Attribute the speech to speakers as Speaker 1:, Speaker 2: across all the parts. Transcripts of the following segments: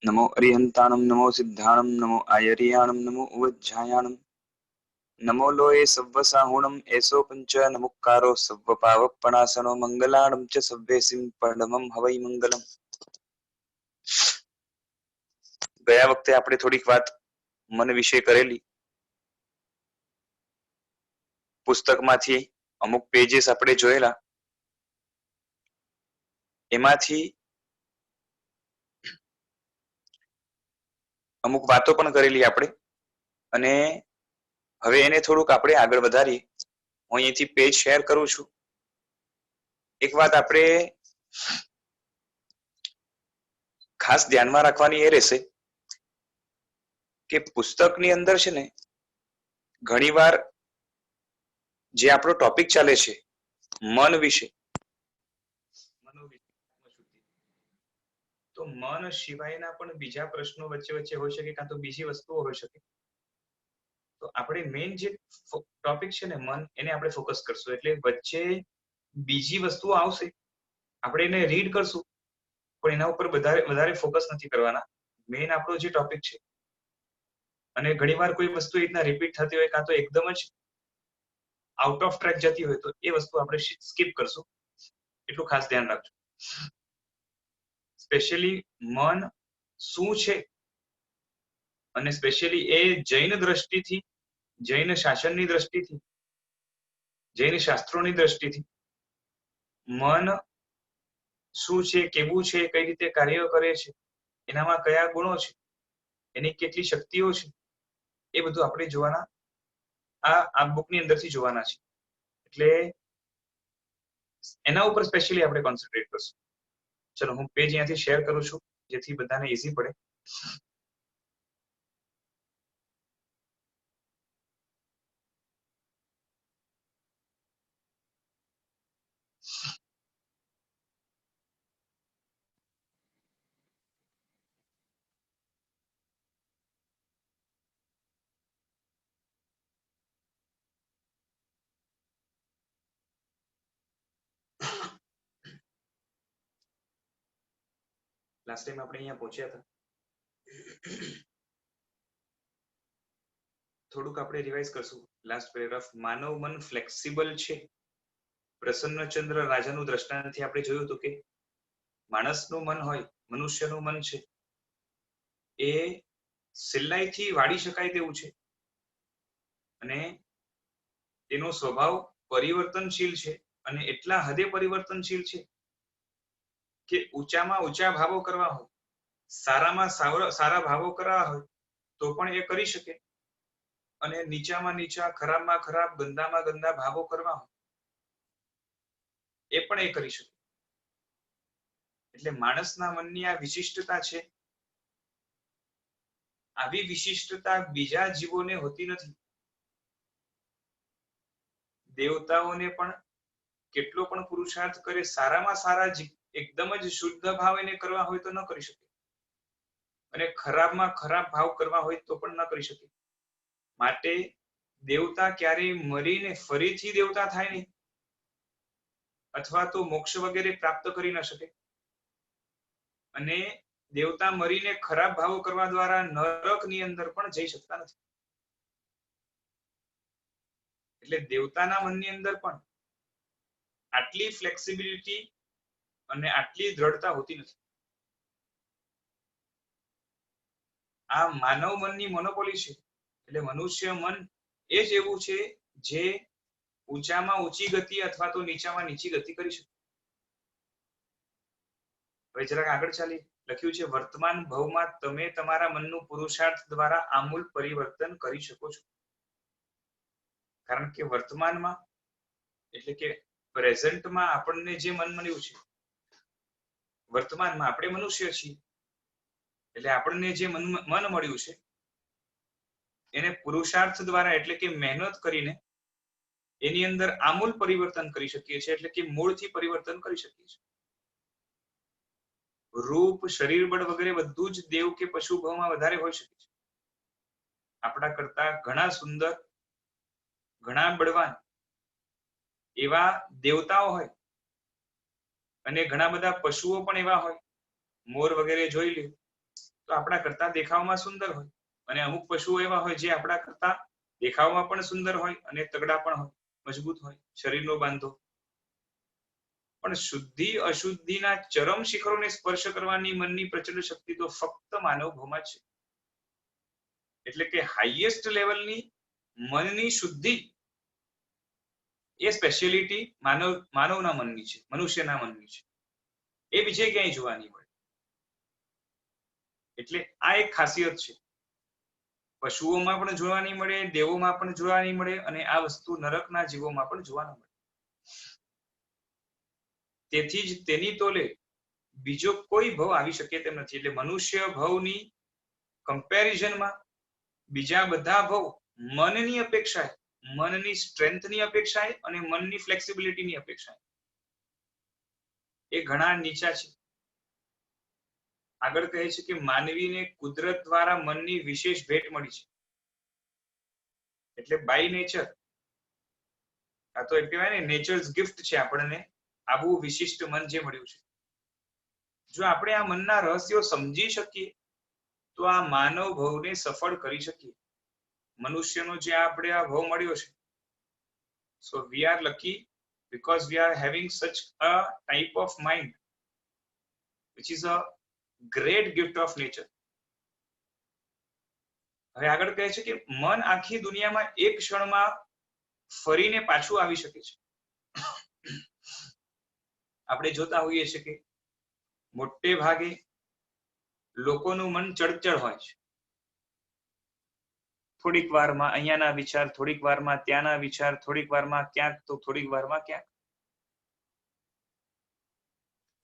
Speaker 1: नमो अरिहंताणं नमो सिद्धाणं नमो आयर्याणं नमो उवज्झायाणं नमो लोये सव्वसाहुणं एसो पंच नमुक्कारो सव्वपावपणासनो मंगलाणं च सव्वेसिं परमं हवै मंगलम। ગયા વખતે આપણે થોડીક વાત મન વિશે કરેલી. પુસ્તકમાંથી અમુક પેજીસ આપણે જોયેલા, એમાંથી અમુક વાતો પણ કરેલી આપણે, અને હવે એને થોડુંક આપણે આગળ વધારીએ. હું અહીંથી પેજ શેર કરું છું. એક વાત આપણે ખાસ ધ્યાનમાં રાખવાની એ રહેશે કે પુસ્તકની અંદર છે ને ઘણીવાર જે આપણો ટોપિક ચાલે છે મન વિશે, તો મન સિવાયના પણ બીજા પ્રશ્નો વચ્ચે વચ્ચે હોઈ શકે, કાં તો બીજી વસ્તુઓ હોઈ શકે. તો આપણે મેઇન જે ટોપિક છે ને મન, એને આપણે ફોકસ કરશું. એટલે વચ્ચે બીજી વસ્તુઓ આવશે, આપણે એને રીડ કરશું, પણ એના ઉપર વધારે ફોકસ નથી કરવાના. મેઇન આપણો જે ટોપિક છે, અને ઘણીવાર કોઈ વસ્તુ એ રીતના રિપીટ થતી હોય, કાં તો એકદમ જ આઉટ ઓફ ટ્રેક જતી હોય, તો એ વસ્તુ આપણે સ્કીપ કરશું. એટલું ખાસ ધ્યાન રાખજો. સ્પેશિયલી મન શું છે, અને સ્પેશિયલી એ જૈન દ્રષ્ટિથી, જૈન શાસનની દ્રષ્ટિથી, જૈન શાસ્ત્રોની દ્રષ્ટિથી મન શું છે, કેવું છે, કઈ રીતે કાર્ય કરે છે, એનામાં કયા ગુણો છે, એની કેટલી શક્તિઓ છે, એ બધું આપણે જોવાના, આ બુકની અંદરથી જોવાના છે. એટલે એના ઉપર સ્પેશિયલી આપણે કોન્સન્ટ્રેટ કરશું. ચલો, હું પેજ અહીંયાથી શેર કરું છું, જેથી બધાને ઈઝી પડે. લાસ્ટ ટાઈમ આપણે અહીંયા પહોંચ્યા હતા. થોડુંક આપણે રિવાઇઝ કરશું. લાસ્ટ પેરેગ્રાફ, માનવ મન ફ્લેક્સિબલ છે. પ્રસન્નચંદ્ર રાજાનું દ્રષ્ટાંતથી આપણે જોયું હતું કે માણસનું મન હોય, મનુષ્યનું મન છે, એ સહેલાઈથી વાળી શકાય તેવું છે, અને તેનો સ્વભાવ પરિવર્તનશીલ છે, અને એટલા હદે પરિવર્તનશીલ છે કે ઊંચામાં ઊંચા ભાવો કરવા હોય, સારામાં સારા ભાવો કરવા હોય તો પણ એ કરી શકે, અને નીચામાં નીચા, ખરાબમાં ખરાબ, ગંદામાં ગંદા ભાવો કરવા હોય એ પણ એ કરી શકે. એટલે માણસના મનની આ વિશિષ્ટતા છે. આવી વિશિષ્ટતા બીજા જીવોને હોતી નથી. દેવતાઓને પણ કેટલો પણ પુરુષાર્થ કરે, સારામાં સારા એકદમ જ શુદ્ધ ભાવ એને કરવા હોય તો ન કરી શકે, અને ખરાબમાં ખરાબ ભાવ કરવા હોય તો પણ ન કરી શકે. માટે દેવતા ક્યારેય મરીને ફરીથી દેવતા થાય નહીં, અથવા તો મોક્ષ વગેરે પ્રાપ્ત કરી ન શકે. અને દેવતા મરીને ખરાબ ભાવો કરવા દ્વારા નરકની અંદર પણ જઈ શકતા નથી. એટલે દેવતાના મનની અંદર પણ આટલી ફ્લેક્સિબિલિટી અને આટલી દ્રઢતા હોતી નથી. આ માનવ મનની મોનોપોલી છે. એટલે મનુષ્ય મન એ જ એવું છે જે ઊંચામાં ઊંચી ગતિ અથવા તો નીચામાં નીચી ગતિ કરી શકે. હવે જરાક આગળ ચાલી, લખ્યું છે, વર્તમાન ભવમાં તમે તમારા મનનું પુરુષાર્થ દ્વારા આમૂલ પરિવર્તન કરી શકો છો. કારણ કે વર્તમાનમાં, એટલે કે પ્રેઝન્ટમાં આપણને જે મન મળ્યું છે, વર્તમાનમાં આપણે મનુષ્ય છીએ, એટલે આપણને જે મન મળ્યું છે એને પુરુષાર્થ દ્વારા, એટલે કે મહેનત કરીને એની અંદર આમૂલ પરિવર્તન કરી શકીએ છીએ, એટલે કે મૂળથી પરિવર્તન કરી શકીએ છીએ. રૂપ, શરીર બળ વગેરે બધું જ દેવ કે પશુ ભાવમાં વધારે હોઈ શકે છે. આપણા કરતા ઘણા સુંદર, ઘણા બળવાન એવા દેવતાઓ હોય, અને ઘણા બધા પશુઓ પણ એવા હોય. મોર વગેરે જોઈ લે તો આપણા કરતા દેખાવમાં સુંદર હોય, અને અમુક પશુઓ એવા હોય જે આપણા કરતા દેખાવમાં પણ સુંદર હોય અને તગડા પણ હોય, મજબૂત હોય, શરીરનો બાંધો. પણ શુદ્ધિ અશુદ્ધિના ચરમ શિખરોને સ્પર્શ કરવાની મનની પ્રચંડ શક્તિ તો ફક્ત માનવ ભાવમાં છે. એટલે કે હાઈએસ્ટ લેવલની મનની શુદ્ધિ એ સ્પેશિયાલિટી માનવના મનની છે, મનુષ્યના મનની છે. એ બીજે ક્યાંય જોવા નહીં મળે. એટલે આ એક ખાસિયત છે. પશુઓમાં પણ જોવા નહીં મળે, દેવોમાં પણ જોવા નહીં મળે, અને આ વસ્તુ નરકના જીવોમાં પણ જોવા ન મળે. તેથી જ તેની તોલે બીજો કોઈ ભવ આવી શકે તેમ નથી. એટલે મનુષ્ય ભવની કમ્પેરિઝનમાં બીજા બધા ભવ મનની અપેક્ષાએ, મનની સ્ટ્રેન્થની અપેક્ષાએ અને મનની ફ્લેક્સિબિલિટીની અપેક્ષાએ એ ઘણા નીચા છે. આગળ કહે છે કે માનવીને કુદરત દ્વારા મનની વિશેષ ભેટ મળી છે. એટલે બાય નેચર, આ તો એમ કહેવાય ને નેચર્સ ગિફ્ટ છે આપણને આવું વિશિષ્ટ મન જે મળ્યું છે. જો આપણે આ મનના રહસ્યો સમજી શકીએ તો આ માનવ ભવને સફળ કરી શકીએ. મનુષ્યનો જે આપણે આ ભવ મળ્યો છે, so we are lucky because we are having such a type of mind which is a great gift of nature. હવે આગળ કહે છે કે મન આખી દુનિયામાં એક ક્ષણમાં ફરીને પાછું આવી શકે છે. આપણે જોતા હોઈએ છીએ કે મોટે ભાગે લોકોનું મન ચળચળ હોય છે. થોડીક વારમાં અહીંયાના વિચાર, થોડીક વારમાં ત્યાંના વિચાર, થોડીક વારમાં ક્યાંક તો થોડીક વારમાં ક્યાંક.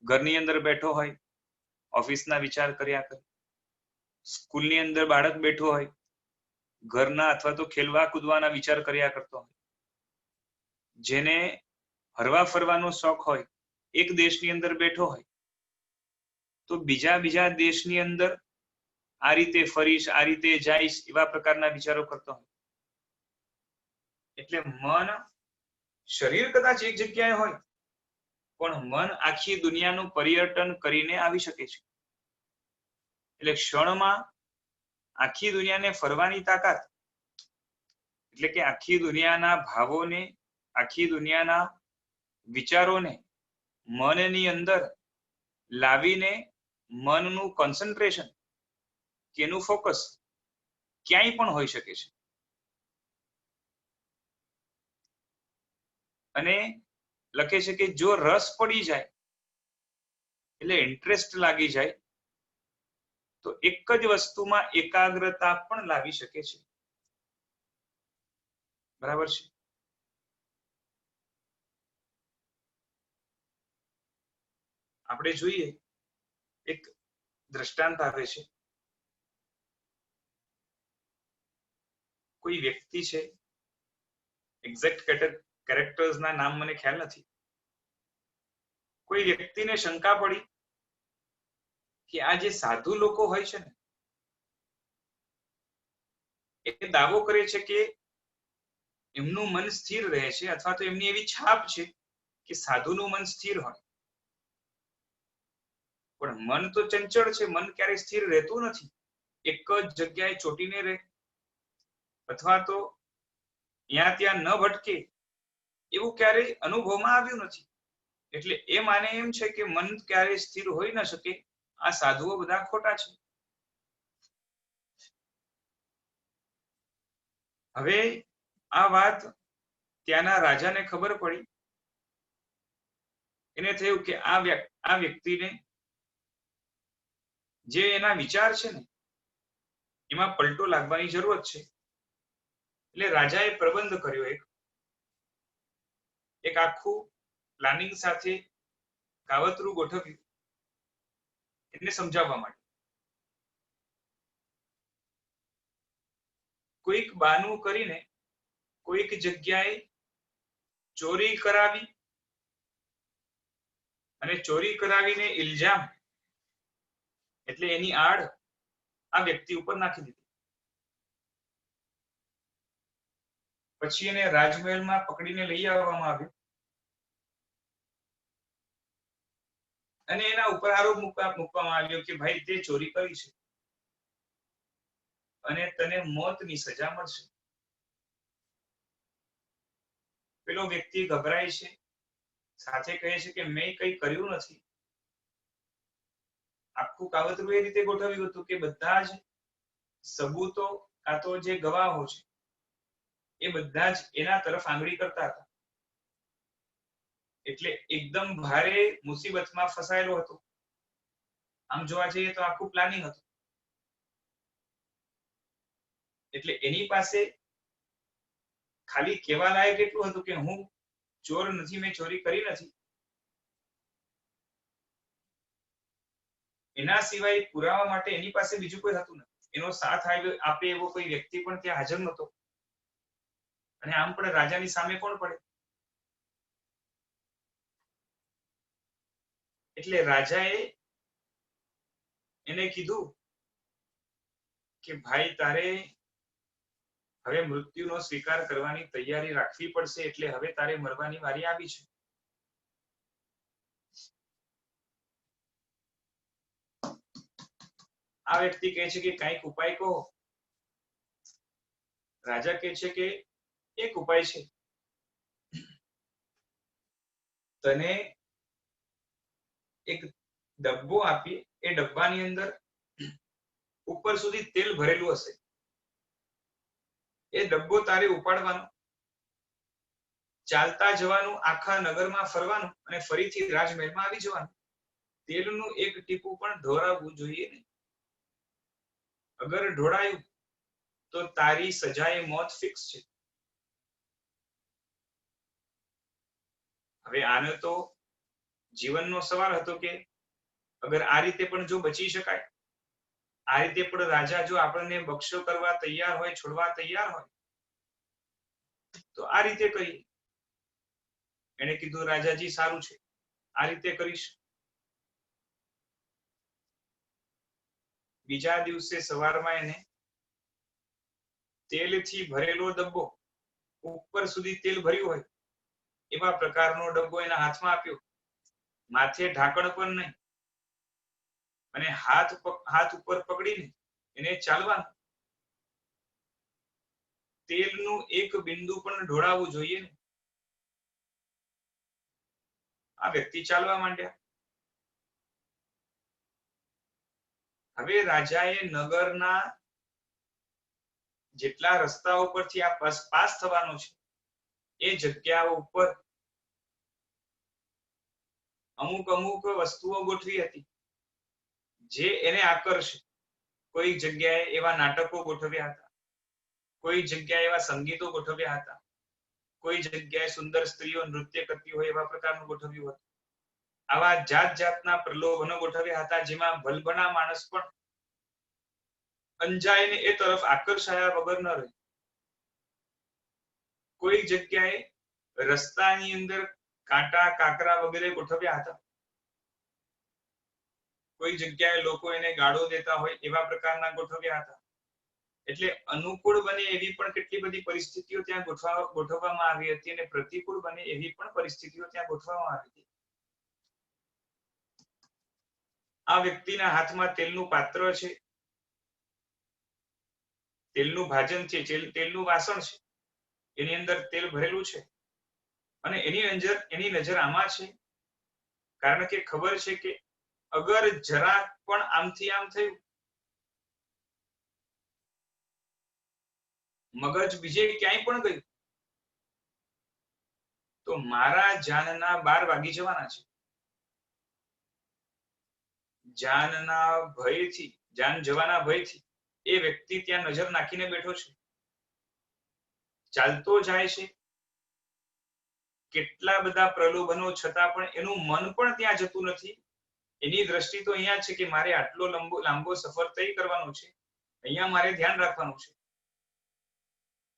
Speaker 1: ઘરની અંદર બેઠો હોય, ઓફિસના વિચાર કર્યા કરે. સ્કૂલની અંદર બાળક બેઠો હોય, ઘરના અથવા તો ખેલવા કૂદવાના વિચાર કર્યા કરતો હોય. જેને હરવા ફરવાનો શોખ હોય, એક દેશની અંદર બેઠો હોય તો બીજા દેશની અંદર આ રીતે ફરીશ, આ રીતે જઈશ, એવા પ્રકારના વિચારો કરતો હોય. એટલે મન, શરીર કદાચ એક જગ્યાએ હોય પણ મન આખી દુનિયાનું પર્યટન કરીને આવી શકે છે. એટલે ક્ષણમાં આખી દુનિયાને ફરવાની તાકાત, એટલે કે આખી દુનિયાના ભાવોને, આખી દુનિયાના વિચારોને મનની અંદર લાવીને મનનું કોન્સન્ટ્રેશન, એનું ફોકસ ક્યાંય પણ હોઈ શકે છે. અને લખે છે કે જો રસ પડી જાય, એટલે ઇન્ટરેસ્ટ લાગી જાય, તો એક જ વસ્તુમાં એકાગ્રતા પણ લાવી શકે છે. બરાબર છે? આપણે જોઈએ એક દ્રષ્ટાંત આવે છે. કોઈ વ્યક્તિ છે, એક્ઝેક્ટ કેરેક્ટર્સ ના નામ મને ખ્યાલ નથી. કોઈ વ્યક્તિને શંકા પડી કે આ જે સાધુ લોકો હોય છે ને, એ દાવો કરે છે કે એમનું મન સ્થિર રહે છે, અથવા તો એમની એવી છાપ છે કે સાધુનું મન સ્થિર હોય. પણ મન તો ચંચળ છે, મન ક્યારેય સ્થિર રહેતું નથી. એક જ જગ્યાએ ચોટીને રહે, અથવા તો ત્યાં ત્યાં ન ભટકે, એવું ક્યારેય અનુભવમાં આવ્યું નથી. એટલે એ માને એમ છે કે મન ક્યારેય સ્થિર હોઈ ન શકે, આ સાધુઓ બધા ખોટા છે. હવે આ વાત ત્યાંના રાજાને ખબર પડી. એને થયું કે આ વ્યક્તિને જે એના વિચાર છે ને એમાં પલટો લાગવાની જરૂરત છે. એટલે રાજાએ પ્રબંધ કર્યો, એક આખું પ્લાનિંગ સાથે કાવતરું ગોઠવ્યું એને સમજાવવા માટે. કોઈક બાનું કરીને કોઈક જગ્યાએ ચોરી કરાવી, અને ચોરી કરાવીને ઇલ્ઝામ, એટલે એની આડ આ વ્યક્તિ ઉપર નાખી દીધી. પછી એને રાજમહેલમાં પકડીને લઈ આવવામાં આવ્યો અને એના ઉપર આરોપ મૂકવામાં આવ્યો કે ભાઈ તે ચોરી કરી છે. અને તને મોતની સજા મળશે. પેલો વ્યક્તિ ગભરાય છે, સાથે કહે છે કે મેં કંઈ કર્યું નથી. આખું કાવતરું એ રીતે ગોઠવ્યું હતું કે બધા જ સબૂતો કાં તો જે ગવાહો છે એ બધા જ એના તરફ આંગળી કરતા હતા. એટલે એકદમ ભારે મુસીબતમાં ફસાયેલો હતો. આમ જોવા જઈએ તો આખું પ્લાનિંગ હતું. એટલે એની પાસે ખાલી કહેવા લાયક એટલું હતું કે હું ચોર નથી, મેં ચોરી કરી નથી. એના સિવાય પુરાવા માટે એની પાસે બીજું કોઈ હતું નથી. એનો સાથ આપે એવો કોઈ વ્યક્તિ પણ ત્યાં હાજર નહોતો. અને આમ પણ રાજાની સામે કોણ પડે? એટલે રાજાએ એને કીધું કે ભાઈ તારે હવે મૃત્યુનો સ્વીકાર કરવાની તૈયારી રાખવી પડશે, એટલે હવે તારે મરવાની વારી આવી છે. આ વ્યક્તિ કહે છે કે કંઈક ઉપાય કહો. રાજા કહે છે કે એક ઉપાય છે, તને એક ડબ્બો આપી, એ ડબ્બાની અંદર ઉપર સુધી તેલ ભરેલું હશે. એ ડબ્બો તારે ઉપાડવાનો, ચાલતા જવાનું, આખા નગરમાં ફરવાનું અને ફરીથી રાજમહેલમાં આવી જવાનું. તેલનું એક ટીપું પણ ઢોળાવવું જોઈએ નહીં. અગર ઢોળાયું તો તારી સજાએ મોત ફિક્સ છે. હવે આનો તો જીવનનો સવાલ હતો કે અગર આ રીતે પણ જો બચી શકાય, આ રીતે પણ રાજા જો આપણને બક્ષો કરવા તૈયાર હોય, છોડવા તૈયાર હોય, તો આ રીતે કરીએ. એને કીધું રાજાજી સારું છે, આ રીતે કરીશ. બીજા દિવસે સવારમાં એને તેલથી ભરેલો ડબ્બો, ઉપર સુધી તેલ ભર્યું હોય એવા પ્રકારનો ડબ્બો એના હાથમાં આપ્યો. માથે ઢાંકણ પણ નહીં, અને હાથ ઉપર પકડીને એને ચાલવાનું. તેલનું એક બિંદુ પણ ઢોળાવવું જોઈએ ને. આ વ્યક્તિ ચાલવા માંડ્યા. હવે રાજાએ નગરના જેટલા રસ્તાઓ પરથી આ પાસ થવાનો છે એ જગ્યાઓ ઉપર અમુક વસ્તુઓ ગોઠવી હતી જે એને આકર્ષે. કોઈ જગ્યાએ એવા નાટકો ગોઠવ્યા હતા, કોઈ જગ્યાએ એવા સંગીતો ગોઠવ્યા હતા, કોઈ જગ્યાએ સુંદર સ્ત્રીઓ નૃત્ય કરતી હોય એવા પ્રકારનું ગોઠવ્યું હતું. આવા જાત જાતના પ્રલોભનો ગોઠવ્યા હતા જેમાં ભલભલા માણસ પણ અંજાઈને એ તરફ આકર્ષાયા વગર ન રહે. કોઈ જગ્યાએ રસ્તાની અંદર કાંટા, કાંકરા વગેરે ગોઠવ્યા હતા. કોઈ જગ્યાએ લોકો એને ગાળો દેતા હોય એવા પ્રકારના ગોઠવ્યા હતા. એટલે અનુકૂળ બને એવી પણ કેટલી બધી પરિસ્થિતિઓ ત્યાં ગોઠવવામાં આવી હતી, અને પ્રતિકૂળ બને એવી પણ પરિસ્થિતિઓ ત્યાં ગોઠવવામાં આવી હતી. આ વ્યક્તિના હાથમાં તેલનું પાત્ર છે, તેલનું ભાજન છે, તેલનું વાસણ છે, એની અંદર તેલ ભરેલું છે, અને એની નજર આમાં છે. કારણ કે ખબર છે કે અગર જરાક પણ આમથી આમ થયું, મગજ બીજે ક્યાંય પણ ગયું, તો મારા જાનના 12 વાગી જવાના છે. જાન જવાના ભયથી એ વ્યક્તિ ત્યાં નજર નાખીને બેઠો છે. ચાલતો જાય છે, કેટલા બધા પ્રલોભનો છતાં પણ એનું મન પણ ત્યાં જતું નથી. એની દ્રષ્ટિ તો અહીંયા છે કે મારે આટલો લાંબો સફર તય કરવાનો છે, અહીંયા મારે ધ્યાન રાખવાનું છે.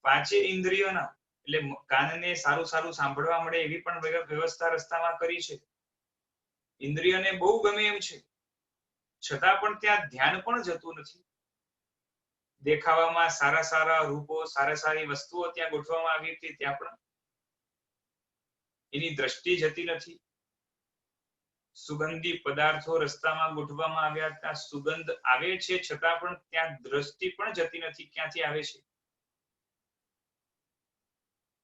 Speaker 1: પાંચે ઇન્દ્રિયોના, એટલે કાનને સારું સાંભળવા મળે એવી પણ વ્યવસ્થા રસ્તામાં કરી છે. ઇન્દ્રિયને બહુ ગમે એમ છે, છતાં પણ ત્યાં ધ્યાન પણ જતું નથી. દેખાવામાં સારા રૂપો, સારી વસ્તુઓ ત્યાં ગોઠવવામાં આવી હતી, ત્યાં પણ એની દ્રષ્ટિ જતી નથી. સુગંધી પદાર્થો રસ્તામાં ગોઠવવામાં આવ્યા, ત્યાં સુગંધ આવે છે છતાં પણ ત્યાં દ્રષ્ટિ પણ જતી નથી, ક્યાંથી આવે છે.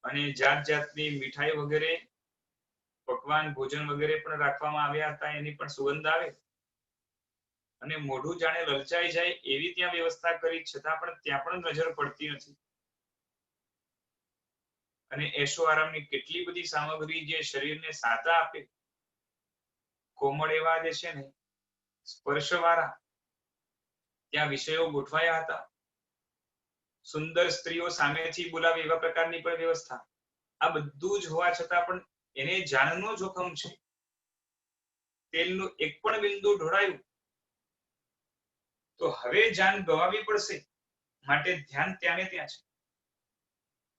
Speaker 1: અને જાત જાતની મીઠાઈ વગેરે, પકવાન ભોજન વગેરે પણ રાખવામાં આવ્યા હતા, એની પણ સુગંધ આવે. અને મોઢું જાણે લલચાઈ જાય એવી ત્યાં વ્યવસ્થા કરી, છતાં પણ ત્યાં પણ નજર પડતી નથી. અને એશો આરામની કેટલી બધી સામગ્રી જે શરીરને સાતા આપે, કોમળ એવા જે છે ને સ્પર્શવાળા, ત્યાં વિષયો ગોઠવાયા હતા. સુંદર સ્ત્રીઓ સામેથી બોલાવે એવા પ્રકારની પણ વ્યવસ્થા. આ બધું જ હોવા છતાં પણ એને જાનનો જોખમ છે. તેલનું એક પણ બિંદુ ઢોળાયું તો હવે જાન ગવાવી પડશે, માટે ધ્યાન ત્યાં ને ત્યાં છે.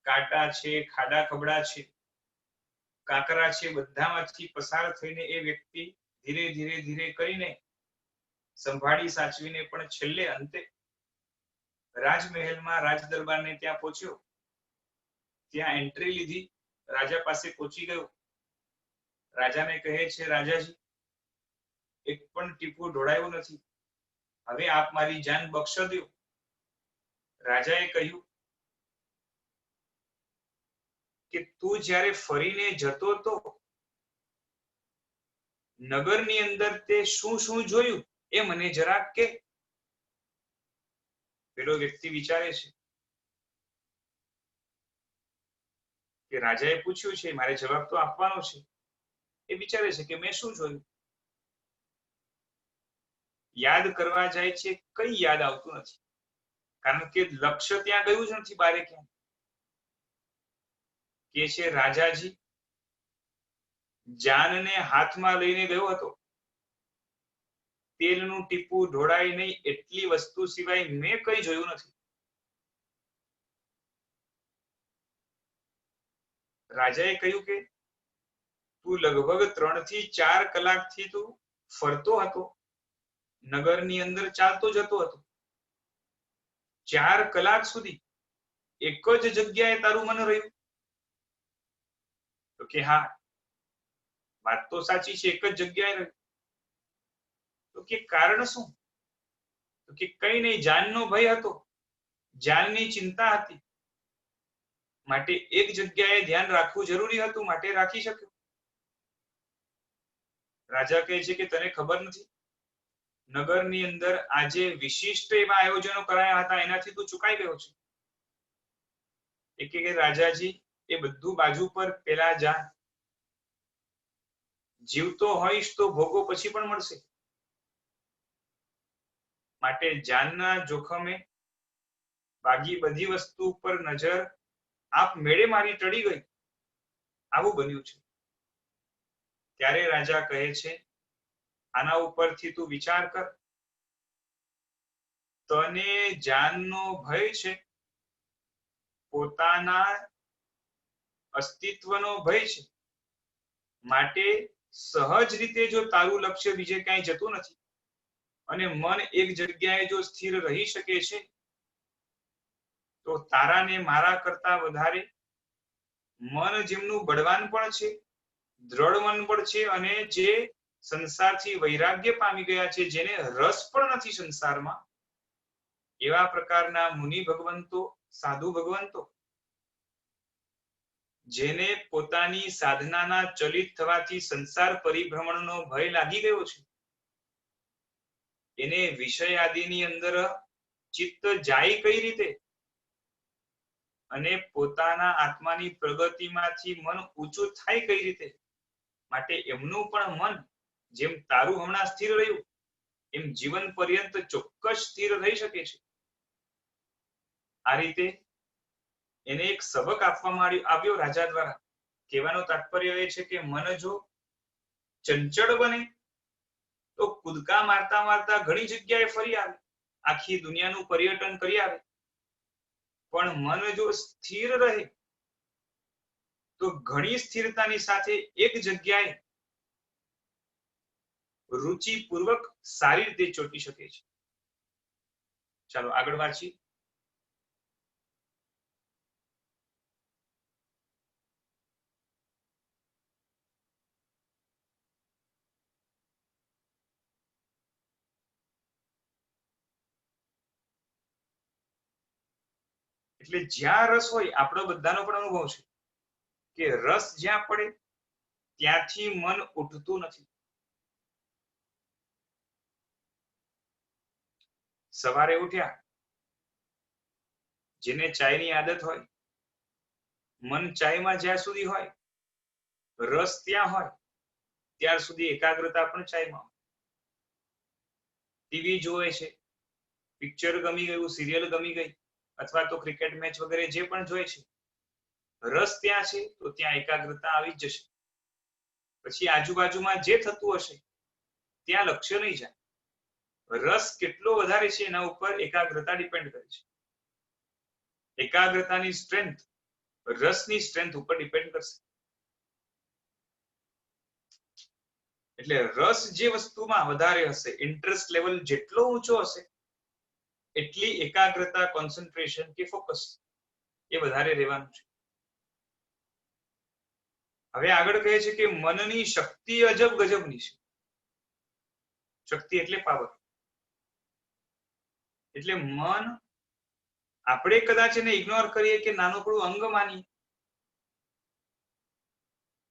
Speaker 1: કાંટા છે, ખાડા ખબડા છે, કાંકરા છે, બધામાંથી પસાર થઈને એ વ્યક્તિ ધીરે ધીરે ધીરે કરીને સંભાળી સાચવીને પણ છેલ્લે અંતે રાજમહેલમાં રાજ દરબારને ત્યાં પહોંચ્યો. ત્યાં એન્ટ્રી લીધી, રાજા પાસે પહોંચી ગયો. રાજાને કહે છે, રાજાજી એક પણ ટીપું ઢોળાયું નથી, હવે આપ મારી જાન બક્ષ દો. રાજાએ કહ્યું કે તું જ્યારે ફરીને જતો તો નગરની અંદર તે શું શું જોયું એ મને જરાક કે. પેલો વ્યક્તિ વિચારે છે કે રાજાએ પૂછ્યું છે, મારે જવાબ તો આપવાનો છે. એ વિચારે છે કે મેં શું જોયું. યાદ કરવા જાય છે, કઈ યાદ આવતું નથી, કારણ કે લક્ષ્ય ત્યાં ગયું જ નથી. બારે ક્યાં કે છે, રાજાજી જાનને હાથમાં લઈને ગયો હતો, તેલનું ટીપું ઢોળાય નહીં એટલી વસ્તુ સિવાય મેં કઈ જોયું નથી. રાજાએ કહ્યું કે તું લગભગ 3 થી 4 કલાકથી તું ફરતો હતો, નગરની અંદર ચાલતો જતો હતો. 4 કલાક સુધી એક જ જગ્યાએ તારું મન રહ્યું. તો કે હા, વાત તો સાચી છે, એક જ જગ્યાએ રહ્યું. તો કે કારણ શું? તો કે કઈ નહીં, જાનનો ભય હતો, જાનની ચિંતા હતી, માટે એક જગ્યાએ ધ્યાન રાખવું જરૂરી હતું, માટે રાખી શક્યો. રાજા કહે છે કે તને ખબર નથી, નગરની અંદર આજે વિશિષ્ટ એવા આયોજનો કરાયા હતા, એનાથી તું ચુકાઈ ગયો છે. કે રાજાજી એ બધું બાજુ પર, પેલા જા, જીવતો હોઈશ તો ભોગો પછી પણ મળશે. માટે જાનના જોખમે બાકી બધી વસ્તુ પર નજર આપ મેળે મારી ટળી ગઈ, આવું બન્યું છે. ત્યારે રાજા કહે છે, આના ઉપરથી તું વિચાર કર, તને જાનનો ભય છે, પોતાના અસ્તિત્વનો ભય છે, માટે સહજ રીતે જો તારું લક્ષ્ય બીજે ક્યાંય જતું નથી અને મન એક જગ્યાએ જો સ્થિર રહી શકે છે, તો તારાને મારા કરતા વધારે મન જેમનું બળવાન પણ છે, દ્રઢ મન પણ છે, અને જે સંસારથી વૈરાગ્ય પામી ગયા છે, જેને રસ પણ નથી સંસારમાં, એવા પ્રકારના મુનિ ભગવંતો, સાધુ ભગવંતો, જેને પોતાની સાધનાના ચલિત થવાથી સંસાર પરિભ્રમણનો ભય લાગી ગયો છે, એને વિષય આદિની અંદર ચિત્ત જાય કઈ રીતે, અને પોતાના આત્માની પ્રગતિમાંથી મન ઊંચું થાય કઈ રીતે, માટે એમનું પણ મન જેમ તારું હમણાં સ્થિર રહ્યું એમ જીવન પર્યંત ચોક્કસ સ્થિર રહી શકે છે. આ રીતે એને એક સબક આપવામાં આવ્યો રાજા દ્વારા. કહેવાનો તાત્પર્ય એ છે કે મન જો ચંચળ બને તો કૂદકા મારતા મારતા ઘણી જગ્યાએ ફરી આવે, આખી દુનિયાનું પર્યટન કરી આવે, પણ મન જો સ્થિર રહે તો ઘણી સ્થિરતાની સાથે એક જગ્યાએ રુચિપૂર્વક સારી રીતે ચોંટી શકે છે. ચાલો આગળ વાંચીએ. એટલે જ્યાં રસ હોય, આપણો બધાનો પણ અનુભવ છે કે રસ જ્યાં પડે ત્યાંથી મન ઉઠતું નથી. સવારે ઉઠ્યા, જેને ચાયની આદત હોય, મન ચાયમાં જ્યાં સુધી હોય, રસ ત્યાં હોય, ત્યાર સુધી એકાગ્રતા પણ ચાયમાં હોય. ટીવી જોવે છે, પિક્ચર ગમી ગયું, સિરિયલ ગમી ગઈ, અથવા તો ક્રિકેટ મેચ વગેરે જે પણ જોઈએ છે, રસ ત્યાં છે તો ત્યાં એકાગ્રતા આવી જ જશે. પછી આજુબાજુમાં જે થતું હશે ત્યાં લક્ષ્ય નહીં જાય. રસ કેટલો વધારે છે એના ઉપર એકાગ્રતા ડિપેન્ડ કરે છે. એકાગ્રતાની સ્ટ્રેન્થ રસની સ્ટ્રેન્થ ઉપર ડિપેન્ડ કરશે. એટલે રસ જે વસ્તુમાં વધારે હશે, ઇન્ટરેસ્ટ લેવલ જેટલો ઊંચો હશે, એટલી એકાગ્રતા, કોન્સન્ટ્રેશન કે ફોકસ એ વધારે રહેવાનું છે. હવે આગળ કહે છે કે મનની શક્તિ અજબ ગજબની છે. શક્તિ એટલે પાવર. એટલે મન આપણે કદાચ એને ઇગ્નોર કરીએ કે નાનકડું અંગ માનીએ,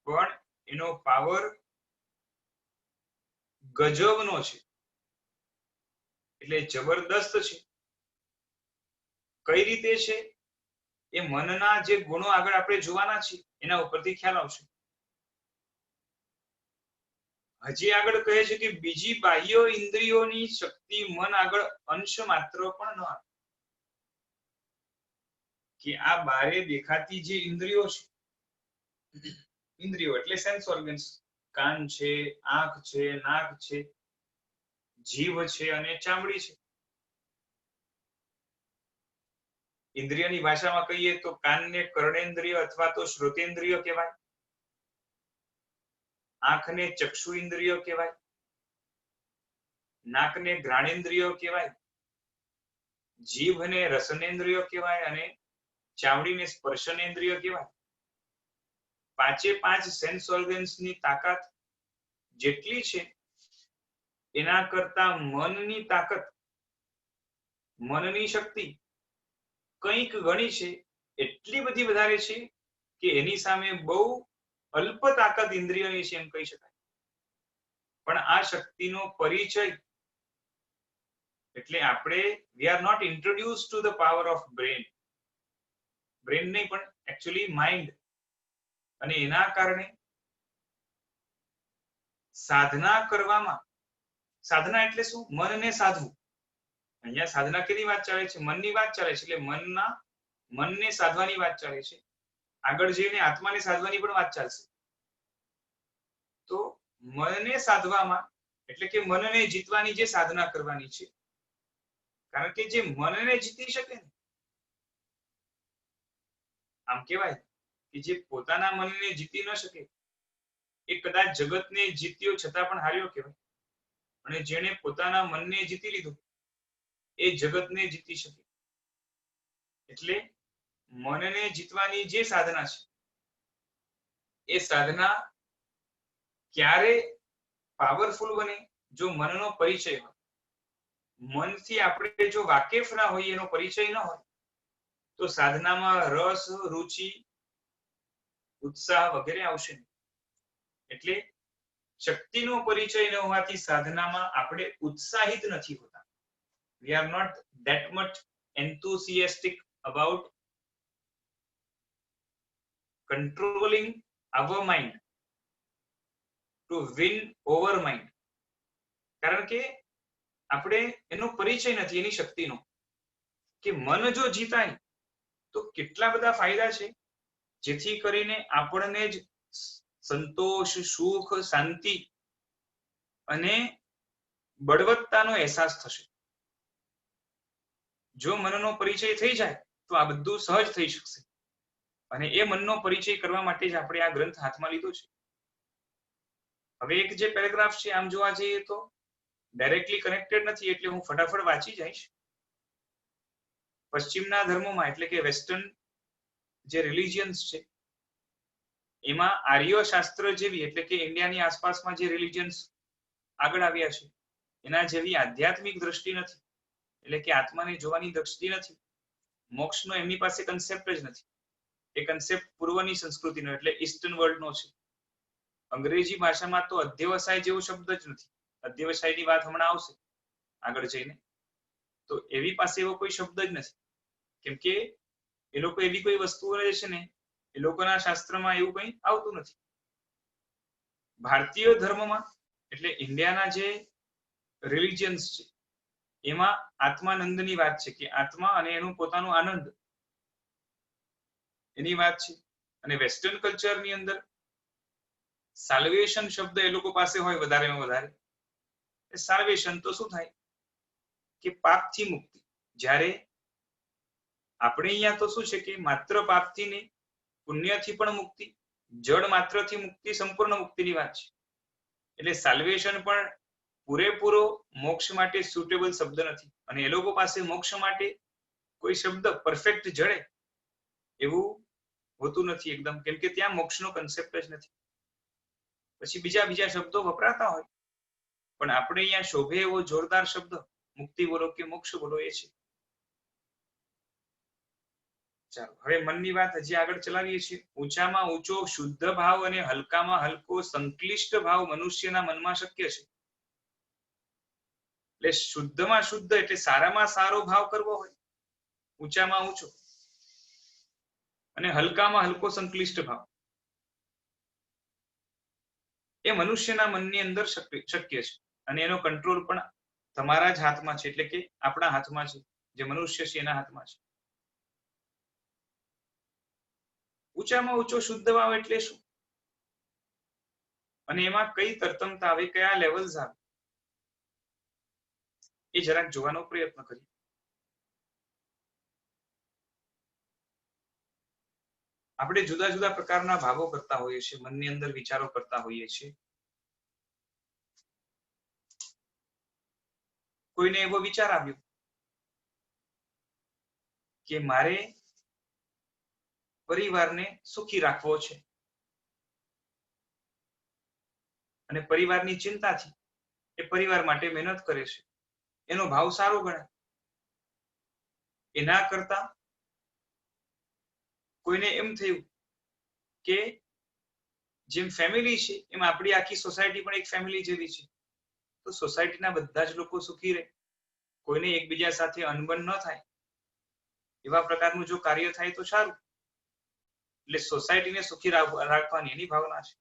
Speaker 1: પણ એનો પાવર ગજબનો છે, એટલે જબરદસ્ત છે. કઈ રીતે છે એ મનના જે ગુણો આગળ આપણે જોવાના છીએ એના ઉપરથી ખ્યાલ આવશે. હજી આગળ કહે છે કે બીજી બાહ્ય ઇન્દ્રિયોની શક્તિ મન આગળ અંશ માત્ર પણ ન આવે. કે આ બારે દેખાતી જે ઇન્દ્રિયો છે, ઇન્દ્રિયો એટલે સેન્સ ઓર્ગન્સ, કાન છે, આંખ છે, નાક છે, જીભ છે અને ચામડી છે. ઇન્દ્રિયની ભાષામાં કહીએ તો કાનને કર્ણેન્દ્રિય અથવા તો શ્રોતેન્દ્રિય કહેવાય, આંખને ચક્ષુ ઇન્દ્રિય કહેવાય, નાકને ઘ્રાણેન્દ્રિય કહેવાય, જીભને રસનેન્દ્રિય કહેવાય અને ચામડીને સ્પર્શનેન્દ્રિય કહેવાય. પાંચે પાંચ સેન્સ ઓર્ગન્સની તાકાત જેટલી છે એના કરતા મનની તાકાત, મનની શક્તિ કંઈક ગણી છે, એટલી બધી વધારે છે કે એની સામે બહુ અલ્પ તાકાત ઇન્દ્રિયોની છે એમ કહી શકાય. પણ આ શક્તિનો પરિચય એટલે આપણે we are not introduced to the power of brain. Brain નહીં પણ એકચ્યુઅલી માઇન્ડ. અને એના કારણે સાધના કરવામાં, સાધના એટલે શું? મનને સાધવું. અહીંયા સાધના કેની વાત ચાલે છે? મનની વાત ચાલે છે. એટલે મનને સાધવાની વાત ચાલે છે. આગળ જઈને આત્માને સાધવાની પણ વાત ચાલશે. તો મનને સાધવામાં એટલે કે મનને જીતવાની જે સાધના કરવાની છે, કારણ કે જે મનને જીતી શકે ને, આમ કહેવાય કે જે પોતાના મનને જીતી ન શકે એ કદાચ જગતને જીત્યો છતાં પણ હાર્યો કહેવાય. અને જેણે પોતાના મનને જીતી લીધું એ જગતને જીતી શકે. એટલે મનને જીતવાની જે સાધના છે એ સાધના ક્યારે પાવરફુલ બને? જો મનનો પરિચય હોય. મનથી આપણે જો વાકેફ ના હોઈએ, એનો પરિચય ન હોય, તો સાધનામાં રસ, રુચિ, ઉત્સાહ વગેરે આવશે નહીં. એટલે શક્તિનો પરિચય ન હોવાથી સાધનામાં આપણે ઉત્સાહિત નથી હોતા. We are not that much enthusiastic about controlling our mind to win over mind. કારણ કે આપણે એનો પરિચય નથી, એની શક્તિનો. કે મન જો જીતાય તો કેટલા બધા ફાયદા છે, જેથી કરીને આપણને જ સંતોષ, સુખ, શાંતિ અને બળવત્તાનો અહેસાસ થશે. જો મનનો પરિચય થઈ જાય તો આ બધું સહજ થઈ શકશે. અને એ મનનો પરિચય કરવા માટે જ આપણે આ ગ્રંથ હાથમાં લીધો છે. હવે એક જે પેરેગ્રાફ છે, આમ જોવા જઈએ તો ડાયરેક્ટલી કનેક્ટેડ નથી, એટલે હું ફટાફટ વાંચી જઈશ. પશ્ચિમના ધર્મોમાં એટલે કે વેસ્ટર્ન જે રિલિજિયન્સ છે એમાં આર્ય શાસ્ત્ર જેવી એટલે કે ઇન્ડિયાની આસપાસમાં જે રિલિજિયન્સ આગળ આવ્યા છે એના જેવી આધ્યાત્મિક દ્રષ્ટિ નથી, એટલે કે આત્માને જોવાની દ્રષ્ટિ નથી. મોક્ષનો એમની પાસે કન્સેપ્ટ જ નથી. એ કન્સેપ્ટ પૂર્વની સંસ્કૃતિનો એટલે ઈસ્ટર્ન વર્લ્ડનો છે. અંગ્રેજી ભાષામાં તો અધ્યવસાય જેવો શબ્દ જ નથી. અધ્યવસાયની વાત હમણાં આવશે આગળ જઈને. તો એવી પાસે એવો કોઈ શબ્દ જ નથી, કેમ કે એ લોકો એવી કોઈ વસ્તુઓ રહે છે ને એ લોકોના શાસ્ત્રમાં એવું કંઈ આવતું નથી. ભારતીય ધર્મમાં એટલે ઇન્ડિયાના જે રિલિજિયન્સ છે એમાં આત્માનંદની વાત છે કે આત્મા અને એનું પોતાનું આનંદ એની વાત છે. અને વેસ્ટર્ન કલ્ચરની અંદર સાલ્વેશન શબ્દ એ લોકો પાસે હોય વધારેમાં વધારે. સાલ્વેશન તો શું થાય કે પાપથી મુક્તિ. જ્યારે આપણે અહીંયા તો શું છે કે માત્ર પાપથી નહીં પુણ્યથી પણ મુક્તિ, જડ માત્રથી મુક્તિ, સંપૂર્ણ મુક્તિની વાત છે. એટલે સાલ્વેશન પણ પૂરેપૂરો મોક્ષ માટે સુટેબલ શબ્દ નથી. અને એ લોકો પાસે મોક્ષ માટે કોઈ શબ્દ પરફેક્ટ જડે એવું હોતું નથી એકદમ, કેમ કે ત્યાં મોક્ષનો કન્સેપ્ટ જ નથી. પછી બીજા શબ્દો વપરાતા હોય, પણ આપણે અહીંયા શોભે એવો જોરદાર શબ્દ મુક્તિ બોલો કે મોક્ષ બોલો એ છે. ચાલો હવે મનની વાત હજી આગળ ચલાવીએ છીએ. ઊંચામાં ઊંચો શુદ્ધ ભાવ અને હલકામાં હલકો સંક્લિષ્ટ ભાવ મનુષ્યના મનમાં શક્ય છે. એટલે શુદ્ધમાં શુદ્ધ એટલે સારામાં સારો ભાવ કરવો હોય, ઊંચામાં ઊંચો, અને હલકામાં હલકો સંક્લિષ્ટ ભાવ, એ મનુષ્યના મનની અંદર શક્ય છે. અને એનો કંટ્રોલ પણ તમારા જ હાથમાં છે, એટલે કે આપણા હાથમાં છે. જે મનુષ્ય છે એના હાથમાં છે. ઊંચામાં ઊંચો શુદ્ધ ભાવ એટલે શું, અને એમાં કઈ તરતમતા આવે, કયા લેવલ્સ આવે, એ જરાક જોવાનો પ્રયત્ન કરીએ. આપણે જુદા જુદા પ્રકારના ભાવો કરતા હોઈએ છીએ, મનની અંદર વિચારો કરતા હોઈએ છીએ. કોઈને એવો વિચાર આવ્યો કે મારે પરિવારને સુખી રાખવો છે, અને પરિવારની ચિંતાથી એ પરિવાર માટે મહેનત કરે છે, એનો ભાવ સારો ગણાય. એના કરતા કોઈને એમ થયું કે જેમ ફેમિલી છે એમ આપણી આખી સોસાયટી પણ એક ફેમિલી જેવી છે, તો સોસાયટીના બધા જ લોકો સુખી રહે, કોઈને એકબીજા સાથે અનબન ન થાય, એવા પ્રકારનું જો કાર્ય થાય તો સારું. એટલે સોસાયટીને સુખી રાખવાની એની ભાવના છે,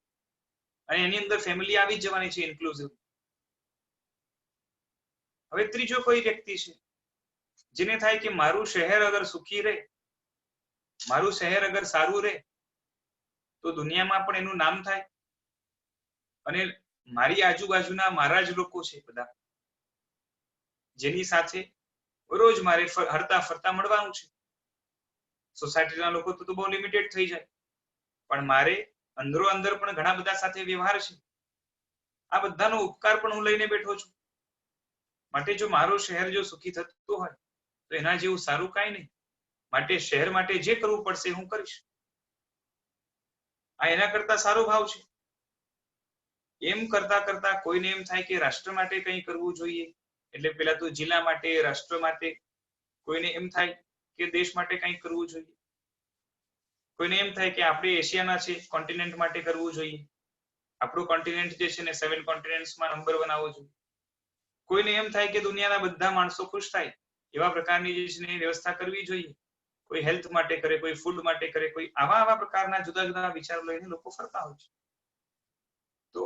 Speaker 1: અને એની અંદર ફેમિલી આવી જ જવાની છે, ઇન્ક્લુઝિવ. હવે ત્રીજો કોઈ વ્યક્તિ છે જેને થાય કે મારું શહેર અગર સુખી રહે, મારું શહેર અગર સારું રહે તો દુનિયામાં પણ એનું નામ થાય, અને મારી આજુબાજુના મારા જ લોકો છે બધા, જેની સાથે રોજ મારે હરતા ફરતા મળવાનું છે. સોસાયટીના લોકો તો બહુ લિમિટેડ થઈ જાય, પણ મારે અંદરો અંદર પણ ઘણા બધા સાથે વ્યવહાર છે. આ બધાનો ઉપકાર પણ હું લઈને બેઠો છું. માટે જો મારો શહેર જો સુખી થતું હોય તો એના જેવું સારું કાંઈ નહીં. માટે શહેર માટે જે કરવું પડશે હું કરીશ. આ એના કરતા સારો ભાવ છે. એમ કરતા કરતા કોઈને એમ થાય કે રાષ્ટ્ર માટે કંઈ કરવું જોઈએ, એટલે પેલા તો જિલ્લા માટે, રાષ્ટ્ર માટે, કોઈને એમ થાય કે દેશ માટે કંઈક કરવું જોઈએ, કોઈને એમ થાય કે આપણે એશિયાના છે કોન્ટિનેન્ટ માટે કરવું જોઈએ, આપણું કોન્ટિનેન્ટ જે છે ને 7 કોન્ટિનેન્ટ્સમાં નંબર બનાવવો જોઈએ, કોઈને એમ થાય કે દુનિયાના બધા માણસો ખુશ થાય એવા પ્રકારની જે છે વ્યવસ્થા કરવી જોઈએ, કોઈ હેલ્થ માટે કરે, કોઈ ફૂડ માટે કરે, કોઈ આવા પ્રકારના જુદા જુદા વિચારો લઈને લોકો ફરતા હોય છે. તો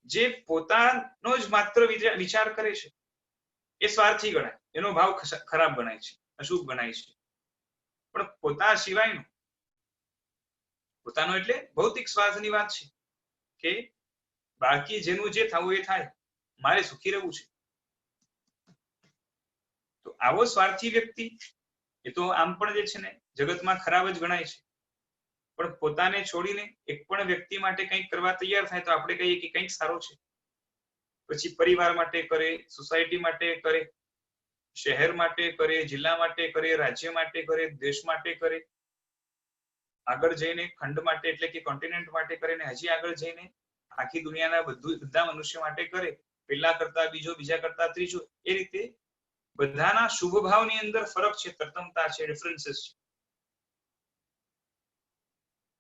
Speaker 1: જે પોતાનો જ માત્ર વિચાર કરે છે એ સ્વાર્થી ગણાય, એનો ભાવ ખરાબ ગણાય છે, અશુભ ગણાય છે. પણ પોતા સિવાયનો, પોતાનો એટલે ભૌતિક સ્વાર્થની વાત છે કે બાકી જેનું જે થવું એ થાય, મારે સુખી રહેવું છે. તો આવો સ્વાર્થી વ્યક્તિ એ તો આમ પણ જે છે ને જગતમાં ખરાબ જ ગણાય છે, પણ પોતાને છોડીને એક પણ વ્યક્તિ માટે કંઈક કરવા તૈયાર થાય તો આપણે કહીએ કે કંઈક સારો છે. પછી પરિવાર માટે કરે, સોસાયટી માટે કરે, શહેર માટે કરે, જિલ્લા માટે કરે, રાજ્ય માટે કરે, દેશ માટે કરે, આગળ જઈને ખંડ માટે એટલે કે કોન્ટિનેન્ટ માટે કરે, ને હજી આગળ જઈને આખી દુનિયાના બધા મનુષ્ય માટે કરે, પેલા કરતા બીજો, બીજા કરતા ત્રીજો, એ રીતે બધાના શુભ ભાવની અંદર ફરક છે, તરતમતા છે, ડિફરન્સીસ છે.